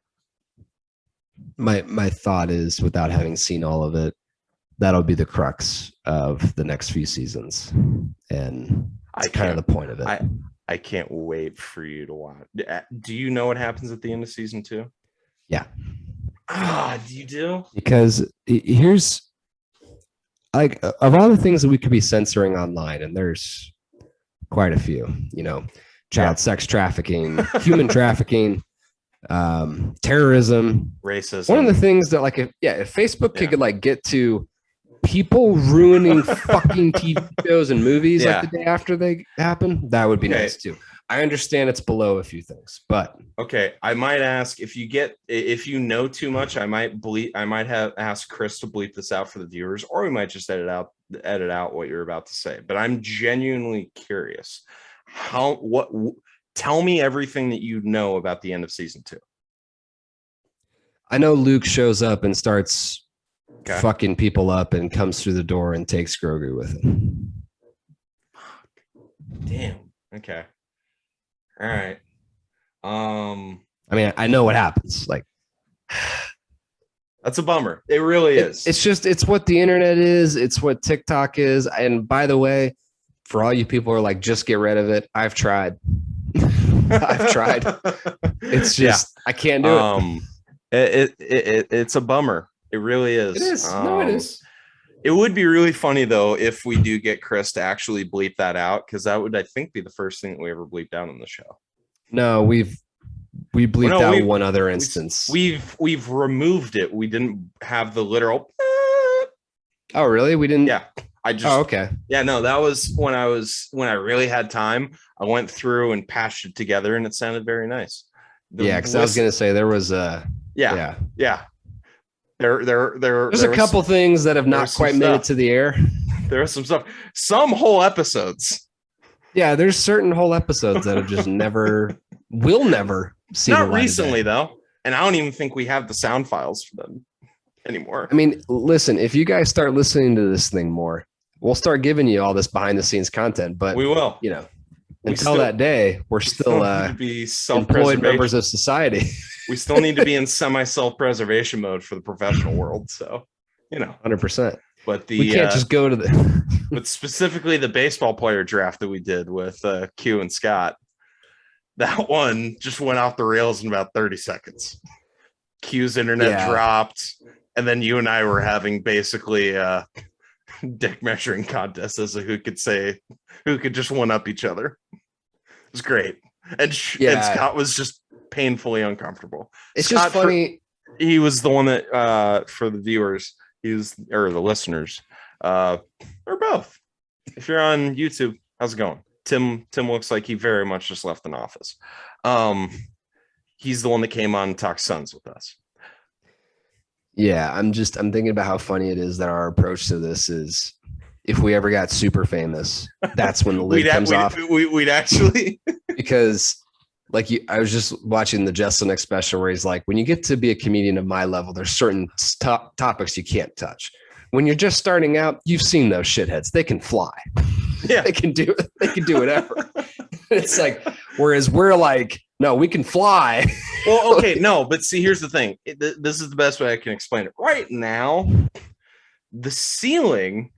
D: my thought is, without having seen all of it, that'll be the crux of the next few seasons, and that's kind of the point of it.
A: I can't wait for you to watch. Do you know what happens at the end of season 2?
D: Yeah.
A: Do you do?
D: Because here's, like, of all the things that we could be censoring online, and there's quite a few, child sex trafficking, human trafficking, terrorism,
A: racism.
D: One of the things that, like, if Facebook could like get to people ruining fucking TV shows and movies like the day after they happen, that would be nice too. I understand it's below a few things, but
A: okay. I might ask if you know too much, I might ask Chris to bleep this out for the viewers, or we might just edit out what you're about to say. But I'm genuinely curious. Tell me everything that you know about the end of season 2.
D: I know Luke shows up and starts fucking people up and comes through the door and takes Grogu with him.
A: Damn. Okay. All right.
D: I mean, I know what happens. Like,
A: that's a bummer. It really is.
D: It's what the internet is. It's what TikTok is. And by the way, for all you people who are like, just get rid of it, I've tried. I've tried. It's just I can't do it.
A: It's a bummer. It really is.
D: It is. No, it is.
A: It would be really funny though if we do get Chris to actually bleep that out, because that would, I think, be the first thing that we ever bleeped out on the show.
D: No, we bleeped out one other instance.
A: We've removed it. We didn't have the literal.
D: Oh, really? We didn't.
A: Yeah.
D: Okay.
A: Yeah, no, that was when I really had time. I went through and patched it together, and it sounded very nice.
D: Because I was gonna say there was
A: yeah.
D: There's a couple things that have not quite made it to the air.
A: There was some stuff, some whole episodes.
D: Yeah, there's certain whole episodes that have just will never see.
A: Not recently though, and I don't even think we have the sound files for them anymore.
D: I mean, listen, if you guys start listening to this thing more, we'll start giving you all this behind the scenes content. But
A: we will,
D: until that day, we're still
A: be
D: employed members of society.
A: We still need to be in semi self-preservation mode for the professional world. So,
D: 100%.
A: But
D: we can't just go to
A: but specifically the baseball player draft that we did with Q and Scott, that one just went off the rails in about 30 seconds. Q's internet dropped, and then you and I were having basically a dick measuring contest as to who could just one up each other. It was great. And Scott was just painfully uncomfortable.
D: It's Scott, just funny.
A: He was the one that for the viewers, or the listeners, or both. If you're on YouTube, how's it going? Tim looks like he very much just left an office. He's the one that came on and talked Suns with us.
D: Yeah, I'm thinking about how funny it is that our approach to this is, if we ever got super famous, that's when the lid comes off.
A: We'd actually
D: because I was just watching the Justin X special where he's like, when you get to be a comedian of my level, there's certain topics you can't touch. When you're just starting out, you've seen those shitheads. They can fly.
A: Yeah,
D: they can do whatever. It's like, whereas we're like, no, we can fly.
A: Well, okay, no, but see, here's the thing. This is the best way I can explain it. Right now, the ceiling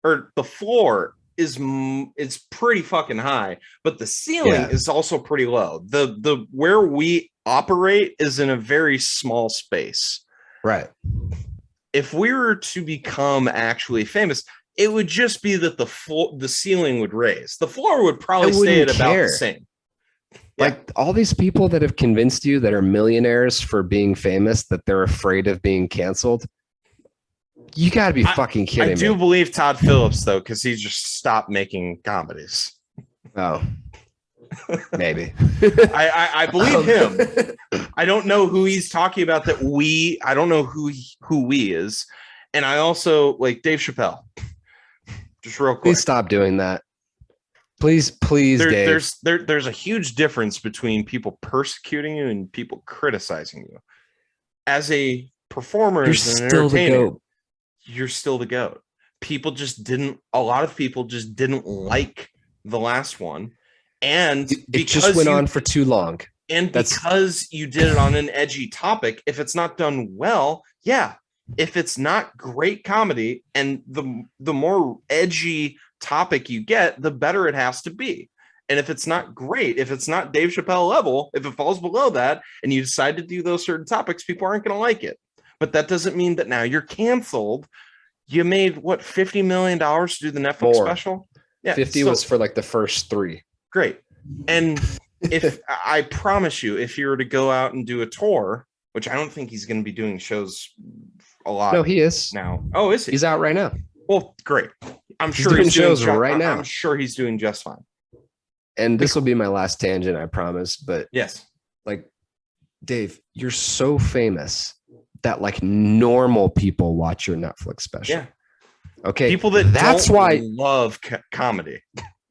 A: or the floor it's pretty fucking high, but the ceiling is also pretty low. The where we operate is in a very small space.
D: Right.
A: If we were to become actually famous, it would just be that the ceiling would raise. The floor would probably stay at about the same.
D: Like all these people that have convinced you that are millionaires for being famous, that they're afraid of being canceled. You got to be fucking kidding me.
A: I do believe Todd Phillips though, because he just stopped making comedies.
D: Oh, maybe.
A: I believe him. I don't know who he's talking about. I don't know who we is, and I also like Dave Chappelle. Just real quick.
D: Please stop doing that. Please, Dave.
A: There's a huge difference between people persecuting you and people criticizing you. As a performer, as an entertainer, you're still the GOAT. A lot of people just didn't like the last one. And
D: it just went on for too long.
A: And because you did it on an edgy topic, if it's not done well, yeah. If it's not great comedy and the more edgy topic you get, the better it has to be. And if it's not great, if it's not Dave Chappelle level, if it falls below that and you decide to do those certain topics, people aren't going to like it. But that doesn't mean that now you're canceled. You made what, $50 million to do the Netflix special?
D: Yeah, 50 was for like the first 3.
A: Great. And if I promise you, if you were to go out and do a tour, which I don't think he's going to be doing shows a lot.
D: No, he is
A: now. Oh, is he?
D: He's out right now.
A: Well, great.
D: He's doing shows right now.
A: I'm sure he's doing just fine.
D: And this will be my last tangent, I promise. But
A: yes,
D: like, Dave, you're so famous that like normal people watch your Netflix special.
A: Yeah.
D: Okay.
A: People that's why love comedy.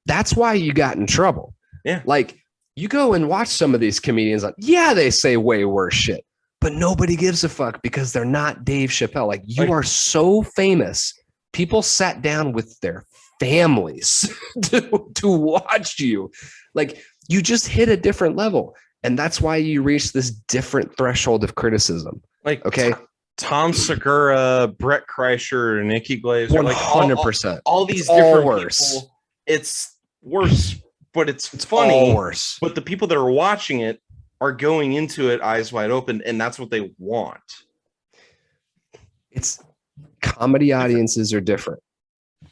D: That's why you got in trouble.
A: Yeah.
D: Like, you go and watch some of these comedians. Like, yeah, they say way worse shit, but nobody gives a fuck because they're not Dave Chappelle. Like, you are so famous. People sat down with their families to watch you. Like, you just hit a different level. And that's why you reach this different threshold of criticism.
A: Like,
D: okay.
A: Tom Segura, Brett Kreischer, Nikki Glazer,
D: 100%.
A: Like all these different people. It's worse, but it's funny.
D: All worse.
A: But the people that are watching it are going into it eyes wide open, and that's what they want.
D: It's comedy audiences are different.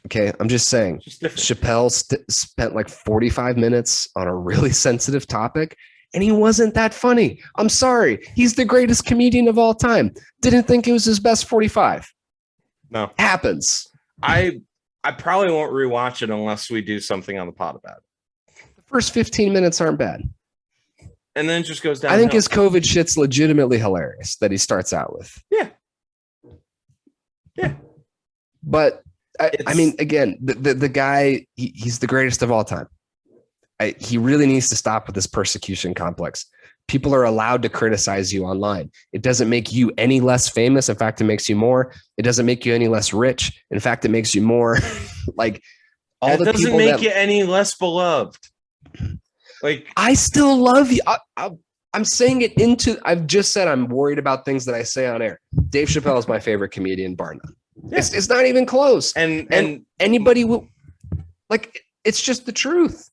D: Okay, I'm just saying. Chappelle spent like 45 minutes on a really sensitive topic, and he wasn't that funny. I'm sorry. He's the greatest comedian of all time. Didn't think it was his best 45.
A: No.
D: Happens.
A: I probably won't rewatch it unless we do something on the pod about it.
D: The first 15 minutes aren't bad.
A: And then it just goes down.
D: I think his COVID shit's legitimately hilarious that he starts out with.
A: Yeah. Yeah.
D: But I mean, again, the guy, he's the greatest of all time. He really needs to stop with this persecution complex. People are allowed to criticize you online. It doesn't make you any less famous. In fact, it makes you more. It doesn't make you any less rich. In fact, it makes you more like all the people. It doesn't
A: make you any less beloved. Like,
D: I still love you. I'm saying it I've just said I'm worried about things that I say on air. Dave Chappelle is my favorite comedian, bar none. Yeah. It's not even close. And anybody will like, it's just the truth.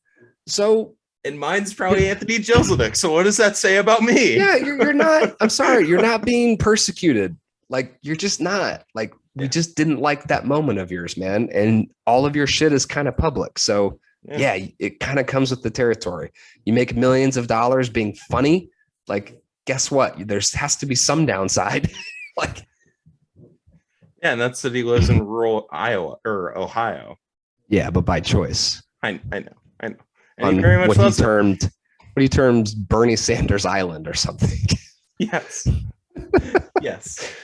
D: So,
A: and mine's probably Anthony Jeselnik. So what does that say about me?
D: Yeah, you're not. I'm sorry, you're not being persecuted. Like, you're just not. Like, we just didn't like that moment of yours, man. And all of your shit is kind of public. So yeah, it kind of comes with the territory. You make millions of dollars being funny. Like, guess what? There has to be some downside. Like,
A: yeah, and that's that he lives in rural Iowa or Ohio.
D: Yeah, but by choice.
A: I know. And
D: on
A: he very much
D: what he termed Bernie Sanders Island or something.
A: Yes. Yes.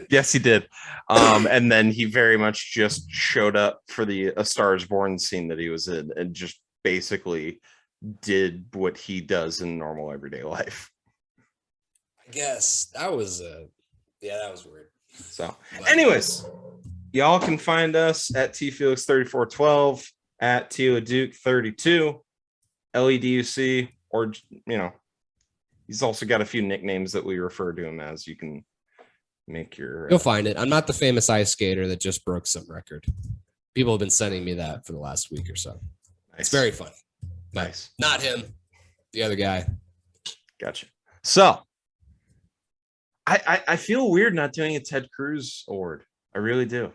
A: Yes, he did. And then he very much just showed up for the A Star Is Born scene that he was in and just basically did what he does in normal everyday life.
E: I guess that was that was weird.
A: So anyways, y'all can find us at tfelix3412, at TLeDuc32, LEDUC, or, you know, he's also got a few nicknames that we refer to him as. You can make your...
E: You'll find it. I'm not the famous ice skater that just broke some record. People have been sending me that for the last week or so. Nice. It's very funny.
A: Nice.
E: Not him. The other guy.
A: Gotcha. So, I feel weird not doing a Ted Cruz award. I really do.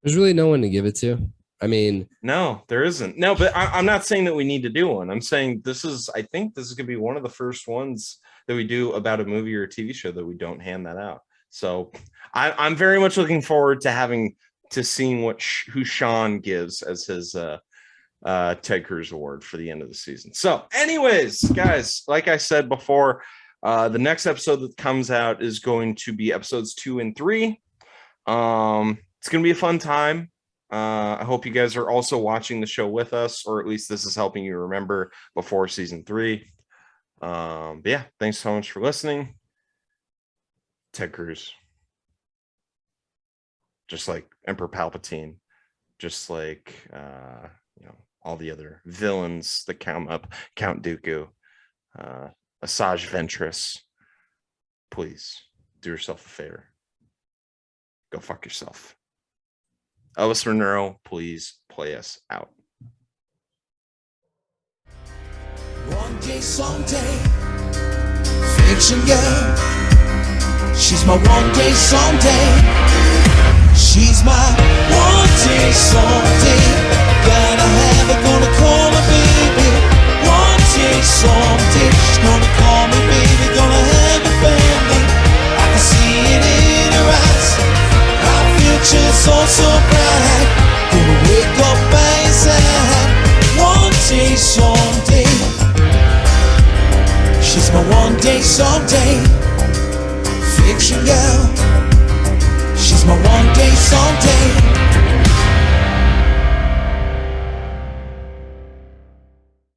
E: There's really no one to give it to. I mean,
A: no, there isn't. No, but I'm not saying that we need to do one. I'm saying I think this is going to be one of the first ones that we do about a movie or a TV show that we don't hand that out. So I'm very much looking forward to seeing who Sean gives as his Ted Cruz Award for the end of the season. So, anyways, guys, like I said before, the next episode that comes out is going to be episodes 2 and 3. It's going to be a fun time. I hope you guys are also watching the show with us, or at least this is helping you remember before season 3. But yeah, thanks so much for listening. Ted Cruz. Just like Emperor Palpatine, just like all the other villains that come up, Count Dooku, Asajj Ventress. Please do yourself a favor. Go fuck yourself. Elvis Monroe, please play us out.
C: One day, someday, fiction girl. She's my one day, someday. She's my one day, someday. Gotta have her, gonna call her baby. One day, someday. She's gonna call me baby, gonna have a family. I can see it in her eyes. Our future's so bright. Gonna wake up by his side. One day, someday. She's my one day, someday. Fiction girl. She's my one day, someday.